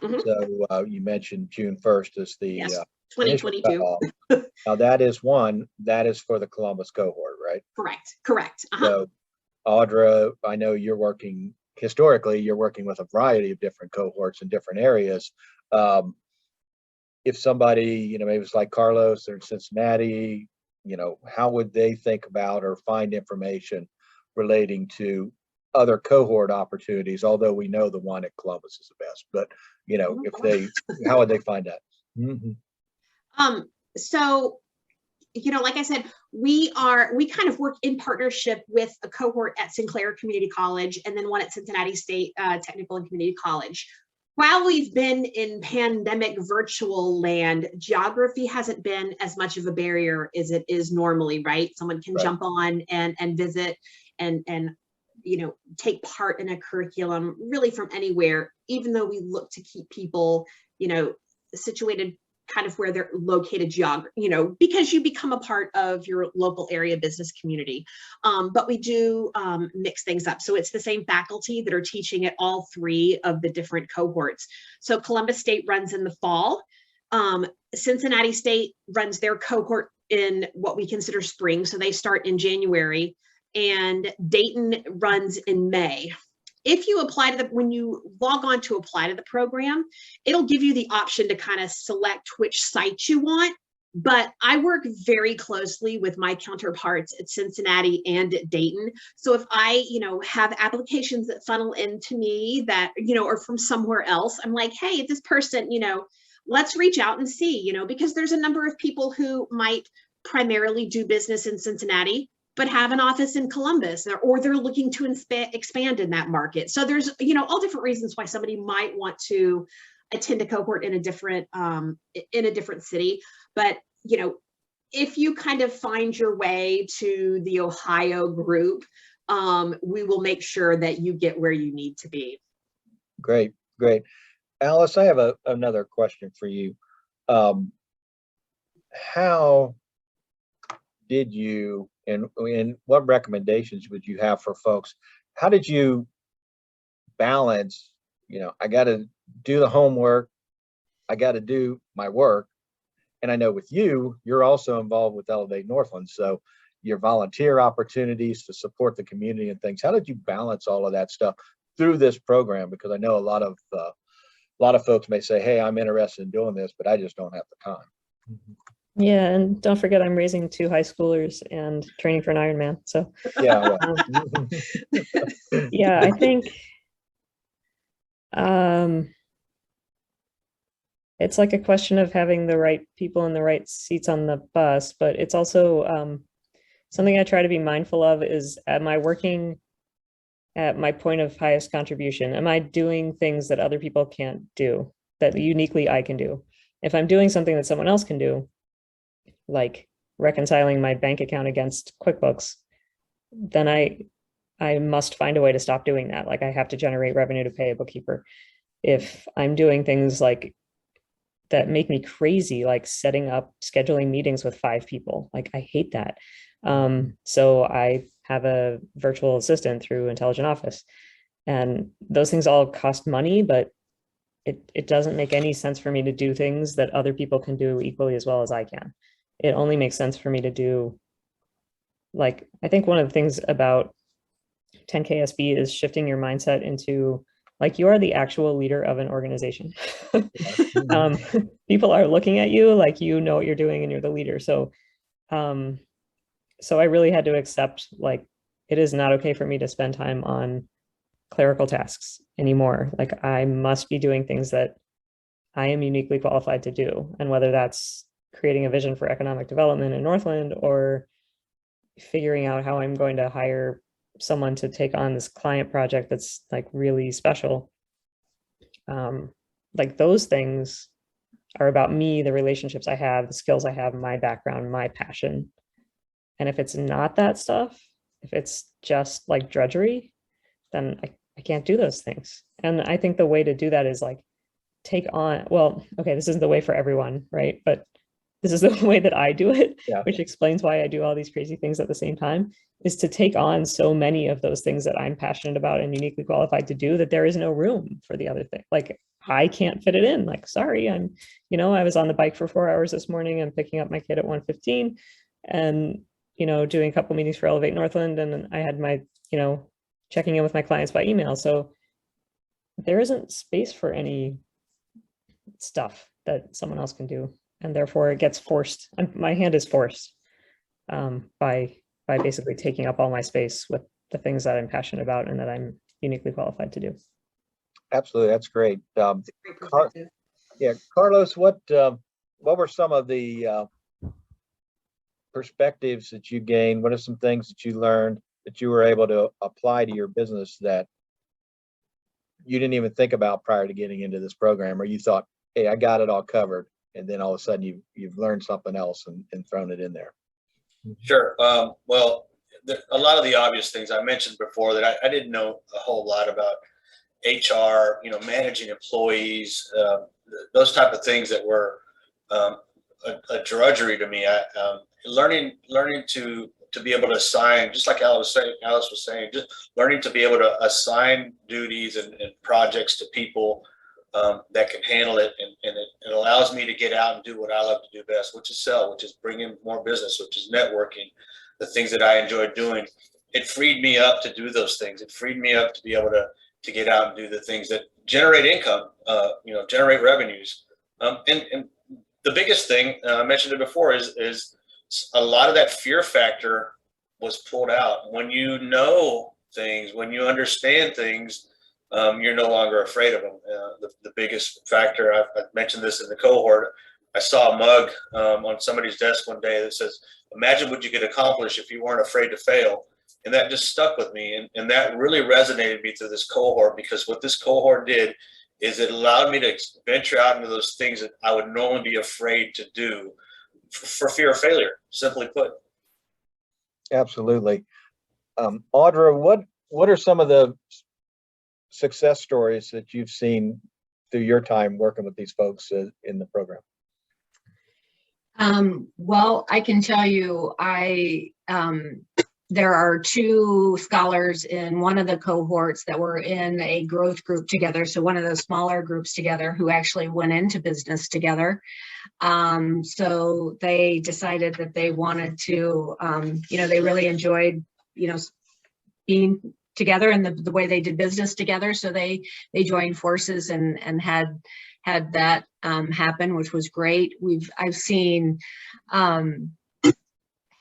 Mhm. So you mentioned June 1st is the Yes, initial 2022. cutoff. Now that is for the Columbus cohort, right? Correct. So Audra, I know you're working with a variety of different cohorts in different areas. If somebody, maybe it's like Carlos, they're in Cincinnati, how would they think about or find information relating to other cohort opportunities, although we know the one at Columbus is the best, but how would they find that? Mm-hmm. So, like I said, we kind of work in partnership with a cohort at Sinclair Community College and then one at Cincinnati State Technical and Community College. While we've been in pandemic virtual land, geography hasn't been as much of a barrier as it is normally, right? Someone can jump on and visit and take part in a curriculum really from anywhere, even though we look to keep people, situated kind of where they're located because you become a part of your local area business community. But we do mix things up. So it's the same faculty that are teaching at all 3 of the different cohorts. So Columbus State runs in the fall. Cincinnati State runs their cohort in what we consider spring. So they start in January. And Dayton runs in May. If you apply when you log on to apply to the program, it'll give you the option to kind of select which site you want. But I work very closely with my counterparts at Cincinnati and at Dayton. So if I, have applications that funnel into me that, are from somewhere else, I'm like, hey, this person, let's reach out and see, because there's a number of people who might primarily do business in Cincinnati, but have an office in Columbus, or they're looking to expand in that market. So there's, all different reasons why somebody might want to attend a cohort in a different city. But, if you kind of find your way to the Ohio group, we will make sure that you get where you need to be. Great. Alice, I have another question for you. How did you, and what recommendations would you have for folks? How did you balance, I got to do the homework, I got to do my work. And I know with you're also involved with Elevate Northland. So, your volunteer opportunities to support the community and things. How did you balance all of that stuff through this program? Because I know a lot of folks may say, hey, I'm interested in doing this, but I just don't have the time. Yeah, and don't forget I'm raising 2 high schoolers and training for an Ironman. So Yeah. yeah, I think it's like a question of having the right people in the right seats on the bus, but it's also something I try to be mindful of is, am I working at my point of highest contribution? Am I doing things that other people can't do, that uniquely I can do? If I'm doing something that someone else can do, like reconciling my bank account against QuickBooks, then I must find a way to stop doing that. Like I have to generate revenue to pay a bookkeeper. If I'm doing things like that make me crazy, like setting up, scheduling meetings with 5 people, like I hate that. So I have a virtual assistant through Intelligent Office, and those things all cost money, but it doesn't make any sense for me to do things that other people can do equally as well as I can. It only makes sense for me to do, like, I think one of the things about 10KSB is shifting your mindset into, like, you are the actual leader of an organization. People are looking at you like you know what you're doing and you're the leader. So I really had to accept, like, it is not okay for me to spend time on clerical tasks anymore. Like I must be doing things that I am uniquely qualified to do. And whether that's creating a vision for economic development in Northland, or figuring out how I'm going to hire someone to take on this client project that's like really special. Like those things are about me, the relationships I have, the skills I have, my background, my passion. And if it's not that stuff, if it's just like drudgery, then I can't do those things. And I think the way to do that is like take on, well, okay, this isn't the way for everyone, right? But this is the way that I do it, Yeah. which explains why I do all these crazy things at the same time, is to take on so many of those things that I'm passionate about and uniquely qualified to do, that there is no room for the other thing. Like I can't fit it in. Like, sorry, I was on the bike for 4 hours this morning and picking up my kid at 1:15 and, doing a couple meetings for Elevate Northland. And I had my, checking in with my clients by email. So there isn't space for any stuff that someone else can do. And therefore it gets forced. My hand is forced by basically taking up all my space with the things that I'm passionate about and that I'm uniquely qualified to do. Absolutely, that's great. Great perspective. Carlos, what were some of the perspectives that you gained? What are some things that you learned that you were able to apply to your business that you didn't even think about prior to getting into this program, or you thought, hey, I got it all covered, and then all of a sudden you've learned something else and thrown it in there? Sure. Well, a lot of the obvious things I mentioned before that I didn't know a whole lot about HR, managing employees, those type of things that were a drudgery to me. Learning to be able to assign, just like Alice was saying, just learning to be able to assign duties and projects to people that can handle it, and it allows me to get out and do what I love to do best, which is sell, which is bring in more business, which is networking, the things that I enjoy doing. It freed me up to do those things. It freed me up to be able to get out and do the things that generate income, generate revenues. And the biggest thing, I mentioned it before, is a lot of that fear factor was pulled out. When you know things, when you understand things, you're no longer afraid of them. The biggest factor, I've mentioned this in the cohort, I saw a mug on somebody's desk one day that says, imagine what you could accomplish if you weren't afraid to fail. And that just stuck with me. And that really resonated me through this cohort, because what this cohort did is it allowed me to venture out into those things that I would normally be afraid to do for fear of failure, simply put. Absolutely. Audra, what are some of the success stories that you've seen through your time working with these folks in the program? Well, I can tell you, I there are 2 scholars in one of the cohorts that were in a growth group together. So one of those smaller groups together who actually went into business together. So they decided that they wanted to, they really enjoyed, being together and the way they did business together. So they joined forces and had that happen, which was great. I've seen,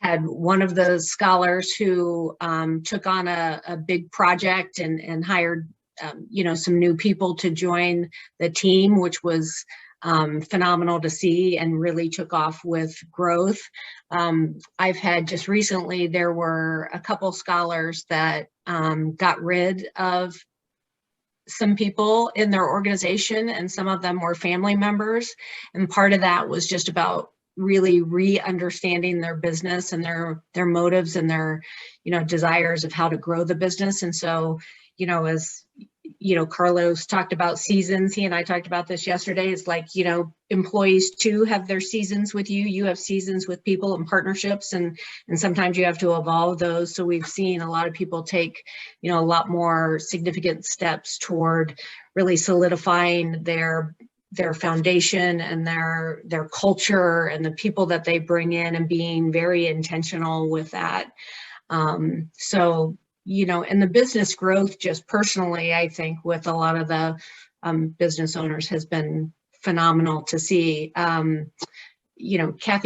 had one of the scholars who took on a big project and hired, some new people to join the team, which was phenomenal to see and really took off with growth. I've had just recently, there were a couple scholars that got rid of some people in their organization, and some of them were family members. And part of that was just about really re-understanding their business and their motives and their, desires of how to grow the business. And so, as Carlos talked about seasons, he and I talked about this yesterday. It's like, employees too have their seasons with you. You have seasons with people and partnerships, and sometimes you have to evolve those. So we've seen a lot of people take, a lot more significant steps toward really solidifying their foundation and their culture and the people that they bring in, and being very intentional with that. So, and the business growth, just personally, I think with a lot of the business owners, has been phenomenal to see. Kathy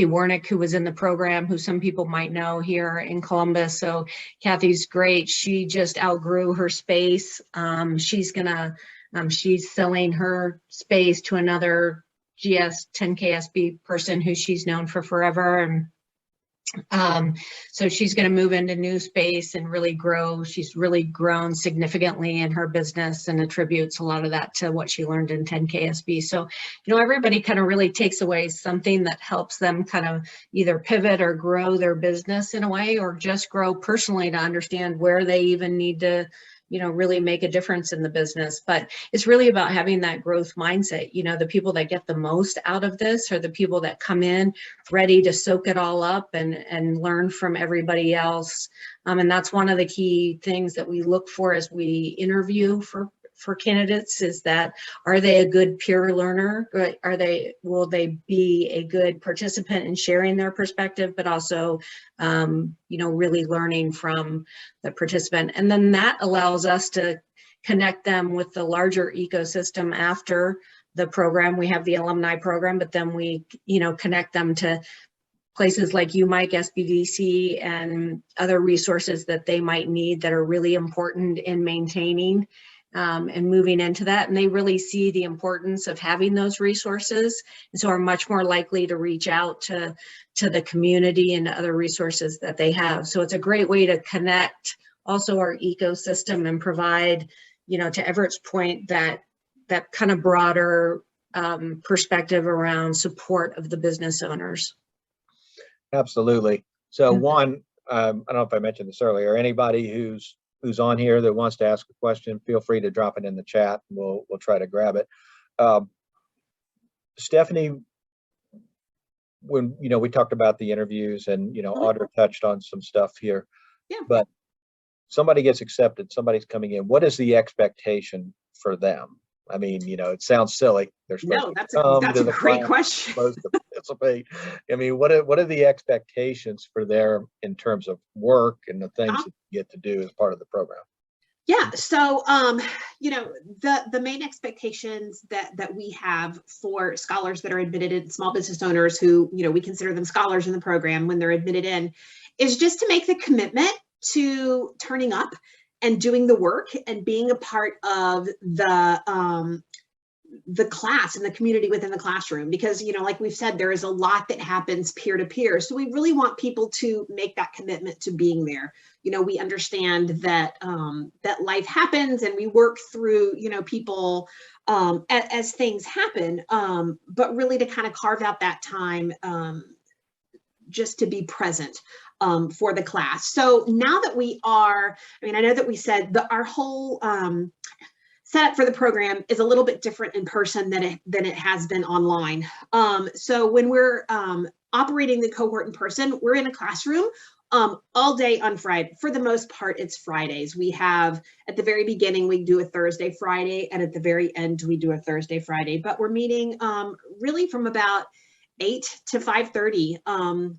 Warnick, who was in the program, who some people might know here in Columbus. So Kathy's great. She just outgrew her space. She's selling her space to another GS 10KSB person who she's known for forever. And so she's going to move into new space and really grow. She's really grown significantly in her business and attributes a lot of that to what she learned in 10KSB. So, everybody kind of really takes away something that helps them kind of either pivot or grow their business in a way, or just grow personally to understand where they even need to, really make a difference in the business. But it's really about having that growth mindset. The people that get the most out of this are the people that come in ready to soak it all up and learn from everybody else. And that's one of the key things that we look for as we interview for candidates, is that, are they a good peer learner? Will they be a good participant in sharing their perspective, but also, really learning from the participant. And then that allows us to connect them with the larger ecosystem after the program. We have the alumni program, but then we, connect them to places like you, Mike, SBDC, and other resources that they might need that are really important in maintaining and moving into that. And they really see the importance of having those resources, and so are much more likely to reach out to the community and other resources that they have. So it's a great way to connect also our ecosystem and provide, to Everett's point, that kind of broader perspective around support of the business owners. Absolutely. So one, I don't know if I mentioned this earlier, anybody who's on here that wants to ask a question, feel free to drop it in the chat. We'll try to grab it. Stephanie, when we talked about the interviews, and Audra touched on some stuff here. Yeah. But somebody gets accepted, somebody's coming in. What is the expectation for them? I mean, it sounds silly. That's a great question. Supposed to participate. I mean, what are the expectations for there in terms of work and the things that you get to do as part of the program? Yeah. So, the main expectations that we have for scholars that are admitted in, small business owners who, we consider them scholars in the program when they're admitted in, is just to make the commitment to turning up and doing the work and being a part of the class and the community within the classroom. Because, like we've said, there is a lot that happens peer to peer. So we really want people to make that commitment to being there. We understand that that life happens, and we work through, people as things happen, but really to kind of carve out that time just to be present for the class. So now that we are, I know that we said that our whole setup for the program is a little bit different in person than it has been online. So when we're operating the cohort in person, we're in a classroom all day on Friday. For the most part, it's Fridays. We have, at the very beginning, we do a Thursday, Friday, and at the very end, we do a Thursday, Friday. But we're meeting really from about 8 to 5:30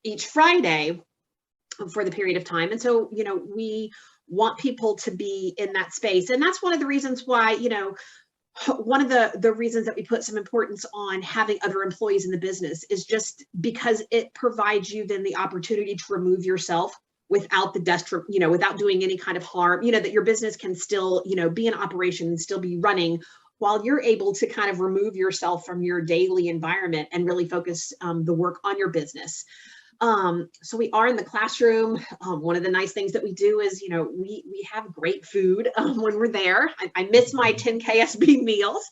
each Friday for the period of time. And so, you know, we want people to be in that space. And that's one of the reasons why, you know, one of the reasons that we put some importance on having other employees in the business is just because it provides you then the opportunity to remove yourself without the you know, without doing any kind of harm, you know, that your business can still, you know, be in operation and still be running while you're able to kind of remove yourself from your daily environment and really focus the work on your business. So we are in the classroom. One of the nice things that we do is, you know, we have great food when we're there. I miss my 10 KSB meals.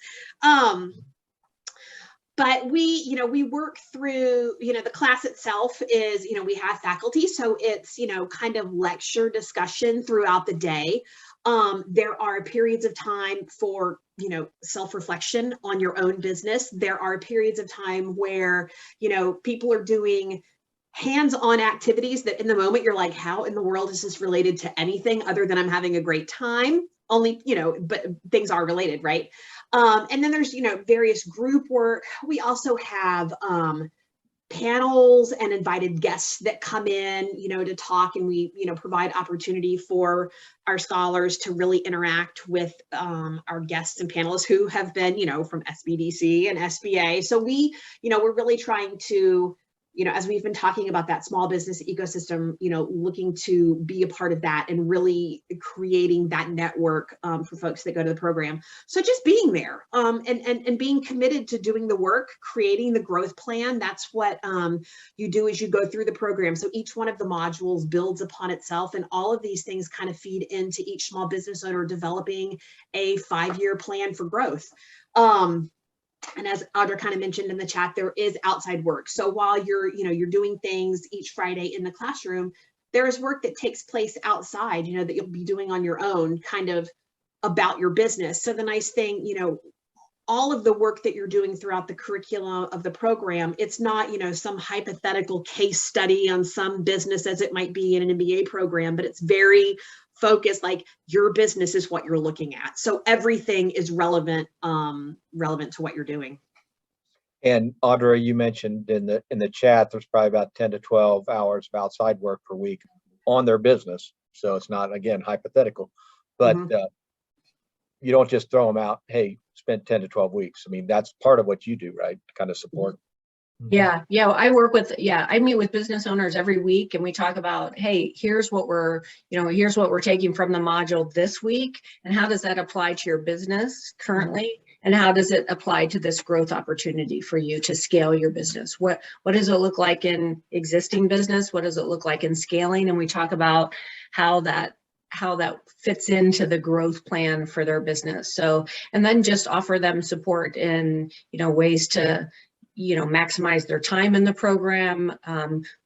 But we, you know, we work through, you know, the class itself is, you know, we have faculty. So it's, you know, kind of lecture discussion throughout the day. There are periods of time for, you know, self-reflection on your own business. There are periods of time where, you know, people are doing hands-on activities that in the moment you're like, how in the world is this related to anything other than I'm having a great time? Only, you know, but things are related, right? And then there's, you know, various group work. We also have panels and invited guests that come in, you know, to talk, and we, you know, provide opportunity for our scholars to really interact with our guests and panelists who have been, you know, from SBDC and SBA. So we, you know, we're really trying to, you know, as we've been talking about that small business ecosystem, you know, looking to be a part of that and really creating that network for folks that go to the program. So just being there and being committed to doing the work, creating the growth plan. That's what you do as you go through the program. So each one of the modules builds upon itself, and all of these things kind of feed into each small business owner developing a 5-year plan for growth. And as Audra kind of mentioned in the chat, there is outside work. So while you're, you know, you're doing things each Friday in the classroom, there is work that takes place outside, you know, that you'll be doing on your own, kind of about your business. So the nice thing, you know, all of the work that you're doing throughout the curriculum of the program, it's not, you know, some hypothetical case study on some business as it might be in an MBA program, but it's very focused, like your business is what you're looking at. So everything is relevant, relevant to what you're doing. And Audra, you mentioned in the chat, there's probably about 10 to 12 hours of outside work per week on their business. So it's not, again, hypothetical, but you don't just throw them out, hey, spend 10 to 12 weeks. I mean, that's part of what you do, right? To kind of support. Yeah. I work with, I meet with business owners every week, and we talk about, hey, here's what we're taking from the module this week, and how does that apply to your business currently? And how does it apply to this growth opportunity for you to scale your business? What does it look like in existing business? What does it look like in scaling? And we talk about how that fits into the growth plan for their business. So, and then just offer them support in, you know, ways to, you know, maximize their time in the program,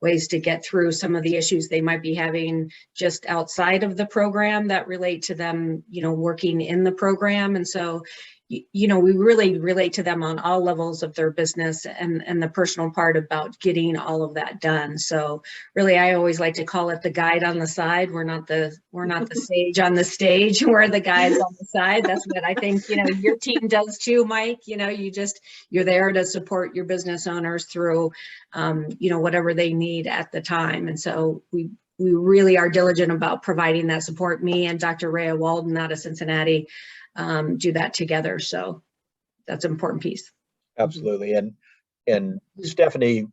ways to get through some of the issues they might be having just outside of the program that relate to them, you know, working in the program. And so, you know, we really relate to them on all levels of their business, and the personal part about getting all of that done. So really, I always like to call it the guide on the side. We're not the sage on the stage. We're the guides on the side. That's what I think, you know, your team does too, Mike. You know, you're there to support your business owners through, you know, whatever they need at the time. And so we really are diligent about providing that support. Me and Dr. Rhea Walden out of Cincinnati do that together. So that's an important piece. Absolutely. And Stephanie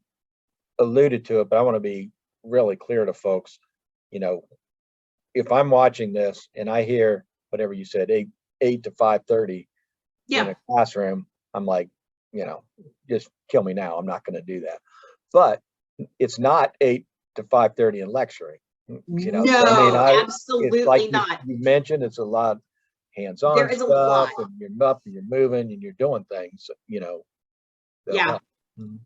alluded to it, but I want to be really clear to folks, you know, if I'm watching this and I hear whatever you said, 8 to 5:30 in a classroom, I'm like, you know, just kill me now. I'm not going to do that. But it's not 8 to 5:30 in lecturing. You know, No, so, I mean, absolutely it's like not. You mentioned, it's a lot hands-on There is a lot. stuff, and you're up and you're moving and you're doing things, you know. Yeah.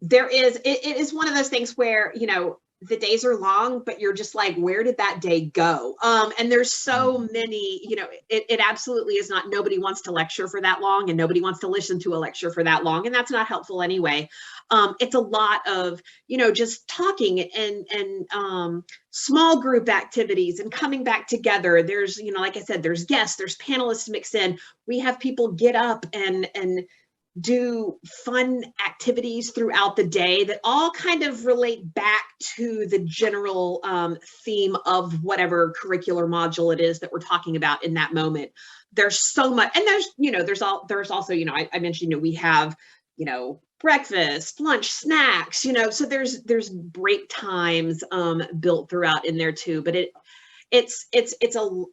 There is, it is one of those things where, you know, the days are long, but you're just like, where did that day go? And there's so many, it absolutely is not, nobody wants to lecture for that long and nobody wants to listen to a lecture for that long. And that's not helpful anyway. It's a lot of, just talking and small group activities and coming back together. There's, like I said, there's guests, there's panelists mixed in. We have people get up and do fun activities throughout the day that all kind of relate back to the general theme of whatever curricular module it is that we're talking about in that moment. There's so much, and there's also, I mentioned, we have, breakfast, lunch, snacks, so there's break times built throughout in there too, but it's a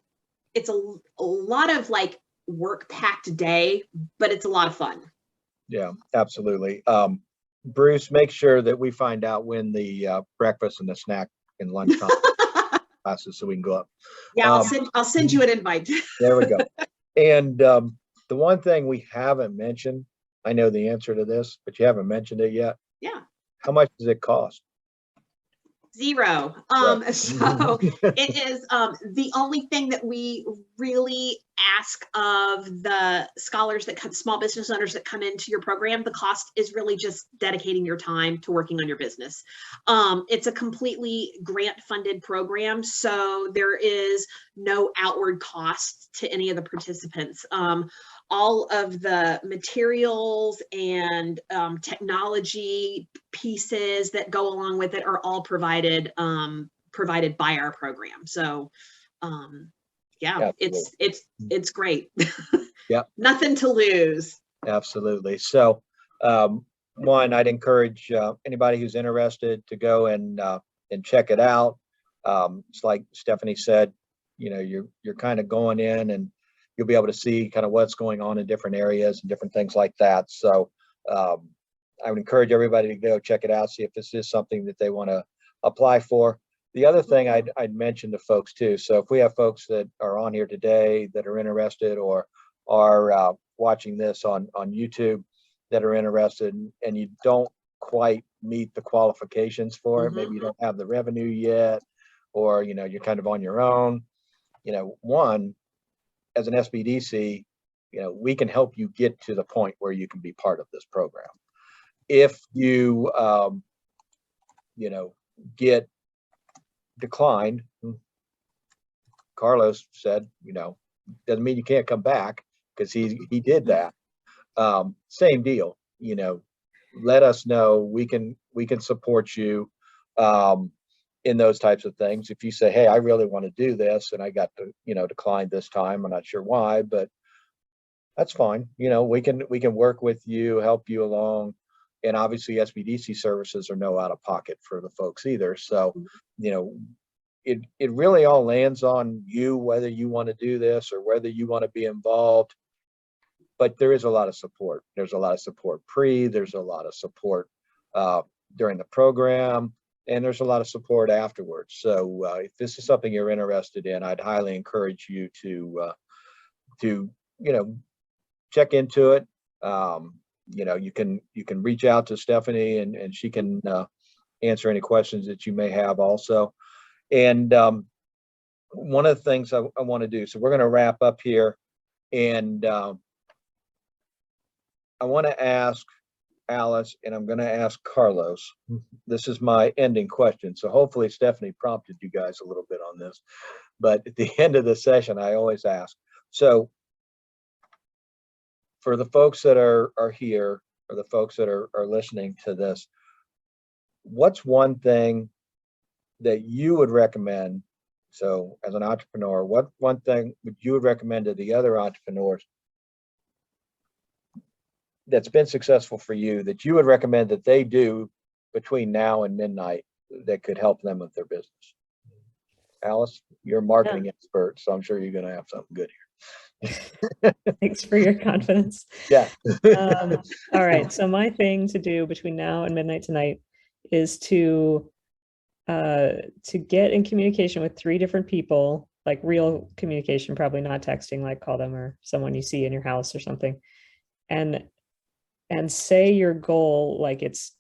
lot of like work packed day, but it's a lot of fun. Yeah, absolutely. Bruce, make sure that we find out when the breakfast and the snack and lunchtime classes so we can go up. Yeah, I'll send you an invite. There we go. And the one thing we haven't mentioned, I know the answer to this, but you haven't mentioned it yet. Yeah. How much does it cost? Zero. Right. So it is the only thing that we really ask of the scholars that come, small business owners that come into your program. The cost is really just dedicating your time to working on your business. It's a completely grant funded program, so there is no outward cost to any of the participants. All of the materials and technology pieces that go along with it are all provided by our program. So yeah, it's great. Yeah. Nothing to lose. Absolutely. So one, I'd encourage anybody who's interested to go and check it out. It's like Stephanie said, you're kind of going in and you'll be able to see kind of what's going on in different areas and different things like that. So I would encourage everybody to go check it out, see if this is something that they want to apply for. The other thing I'd mention to folks too, so if we have folks that are on here today that are interested or are watching this on YouTube that are interested and you don't quite meet the qualifications for it, maybe you don't have the revenue yet, or you're kind of on your own, one, as an SBDC, we can help you get to the point where you can be part of this program. If you, get declined, Carlos said, doesn't mean you can't come back because he did that. Same deal, let us know. We can support you in those types of things. If you say, hey, I really want to do this and I got to, decline this time, I'm not sure why, but that's fine. We can work with you, help you along. And obviously SBDC services are no out of pocket for the folks either. So, it really all lands on you, whether you want to do this or whether you want to be involved. But there is a lot of support. There's a lot of support there's a lot of support during the program, and there's a lot of support afterwards. So if this is something you're interested in, I'd highly encourage you to check into it. You can reach out to Stephanie and she can answer any questions that you may have also. And one of the things I want to do, so we're going to wrap up here, and I want to ask Alice and I'm going to ask Carlos. This is my ending question. So hopefully Stephanie prompted you guys a little bit on this, but at the end of the session, I always ask. So for the folks that are here, or the folks that are listening to this, what's one thing that you would recommend? So as an entrepreneur, what one thing would you recommend to the other entrepreneurs that's been successful for you that you would recommend that they do between now and midnight that could help them with their business? Alice, you're a marketing expert, so I'm sure you're going to have something good here. Thanks for your confidence. Yeah. All right. So my thing to do between now and midnight tonight is to get in communication with 3 different people, like real communication, probably not texting, like call them or someone you see in your house or something, and say your goal like it's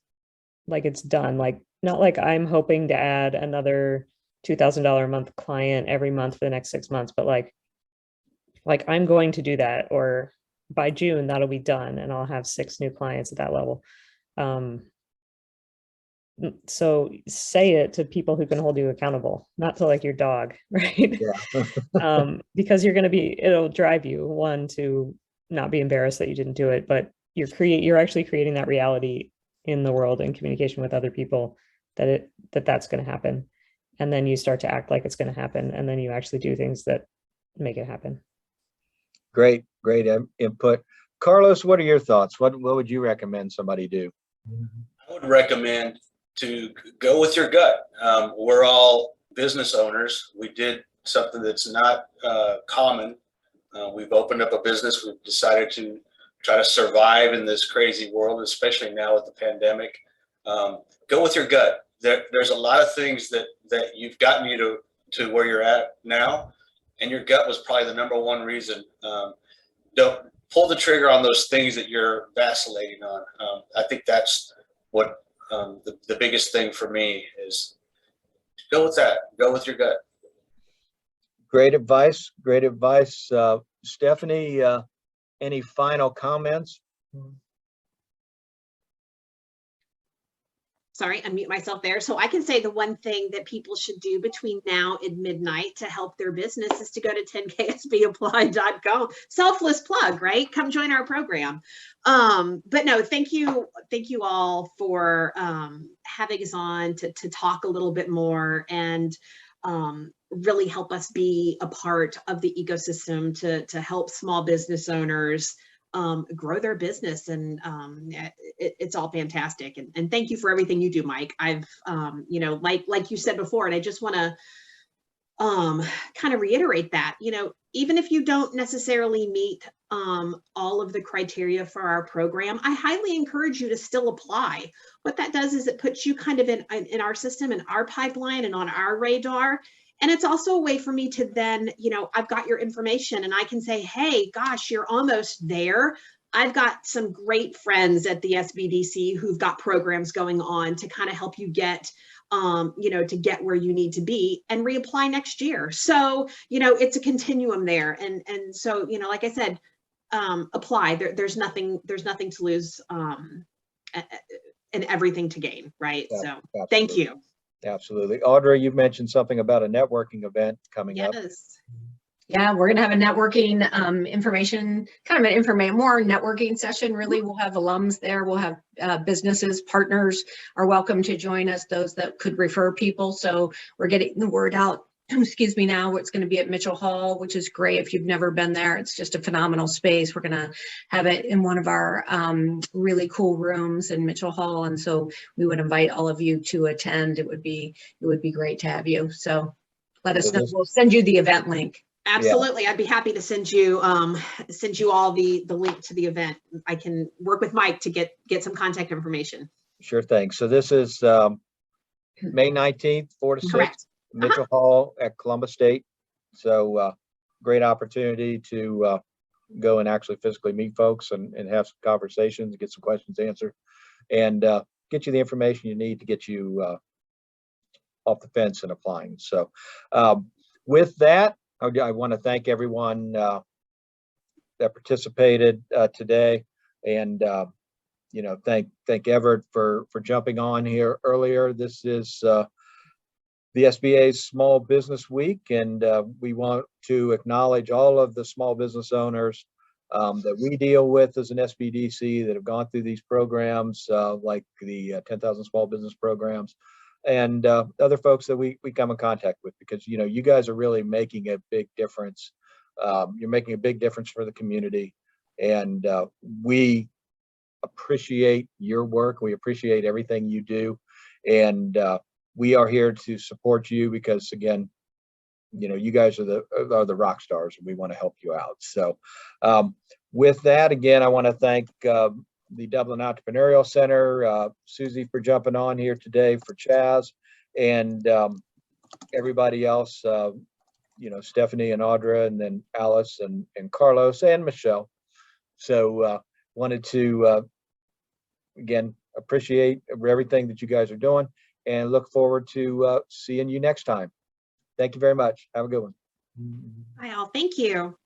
done, like not like I'm hoping to add another $2,000 a month client every month for the next 6 months, but like I'm going to do that, or by June that'll be done and I'll have 6 new clients at that level. So say it to people who can hold you accountable, not to like your dog, right? Yeah. Because it'll drive you, one, to not be embarrassed that you didn't do it, but you're actually creating that reality in the world in communication with other people that's going to happen. And then you start to act like it's going to happen, and then you actually do things that make it happen. Great input. Carlos, what are your thoughts? What would you recommend somebody do? I would recommend to go with your gut. We're all business owners. We did something that's not common. We've opened up a business. We've decided to try to survive in this crazy world, especially now with the pandemic. Go with your gut. There's a lot of things that you've gotten you to where you're at now, and your gut was probably the number one reason. Don't pull the trigger on those things that you're vacillating on. I think that's what the biggest thing for me is. Go with that. Go with your gut. Great advice. Great advice. Stephanie, any final comments? Sorry, unmute myself there. So I can say the one thing that people should do between now and midnight to help their business is to go to 10ksbapply.com. Selfless plug, right? Come join our program. But no, thank you all for having us on to talk a little bit more and really help us be a part of the ecosystem to help small business owners grow their business, and it's all fantastic. And thank you for everything you do, Mike. I've, like you said before, and I just want to kind of reiterate that, even if you don't necessarily meet all of the criteria for our program, I highly encourage you to still apply. What that does is it puts you kind of in our system, in our pipeline, and on our radar. And it's also a way for me to then, I've got your information and I can say, hey, gosh, you're almost there. I've got some great friends at the SBDC who've got programs going on to kind of help you get, to get where you need to be and reapply next year. So, it's a continuum there. And so, like I said, apply. There's nothing to lose and everything to gain, right? Yeah, so absolutely. Thank you. Absolutely. Audrey, you mentioned something about a networking event coming up. Yes. Yeah, we're going to have a networking information, kind of an more networking session. Really, we'll have alums there. We'll have businesses, partners are welcome to join us, those that could refer people. So we're getting the word out. Excuse me, now it's going to be at Mitchell Hall, which is great. If you've never been there, it's just a phenomenal space. We're going to have it in one of our really cool rooms in Mitchell Hall. And so we would invite all of you to attend. It would be great to have you. So let us know. We'll send you the event link. Absolutely. Yeah. I'd be happy to send you all the link to the event. I can work with Mike to get some contact information. Sure thing. So this is May 19th, 4 to 6. Correct. Mitchell Hall at Columbus State. So great opportunity to go and actually physically meet folks and have some conversations, get some questions answered, and get you the information you need to get you off the fence and applying. So with that, I want to thank everyone that participated today, and thank Everett for jumping on here earlier. This is the SBA's Small Business Week, and we want to acknowledge all of the small business owners that we deal with as an SBDC that have gone through these programs, like the 10,000 Small Business Programs, and other folks that we come in contact with, because you guys are really making a big difference. You're making a big difference for the community, and we appreciate your work. We appreciate everything you do, and we are here to support you because, again, you guys are the rock stars, and we want to help you out. So with that, again, I want to thank the Dublin Entrepreneurial Center, Susie, for jumping on here today, for Chaz, and everybody else, Stephanie and Audra, and then Alice and Carlos and Michelle. So wanted to, again, appreciate everything that you guys are doing. and look forward to seeing you next time. Thank you very much. Have a good one. Bye all. Thank you.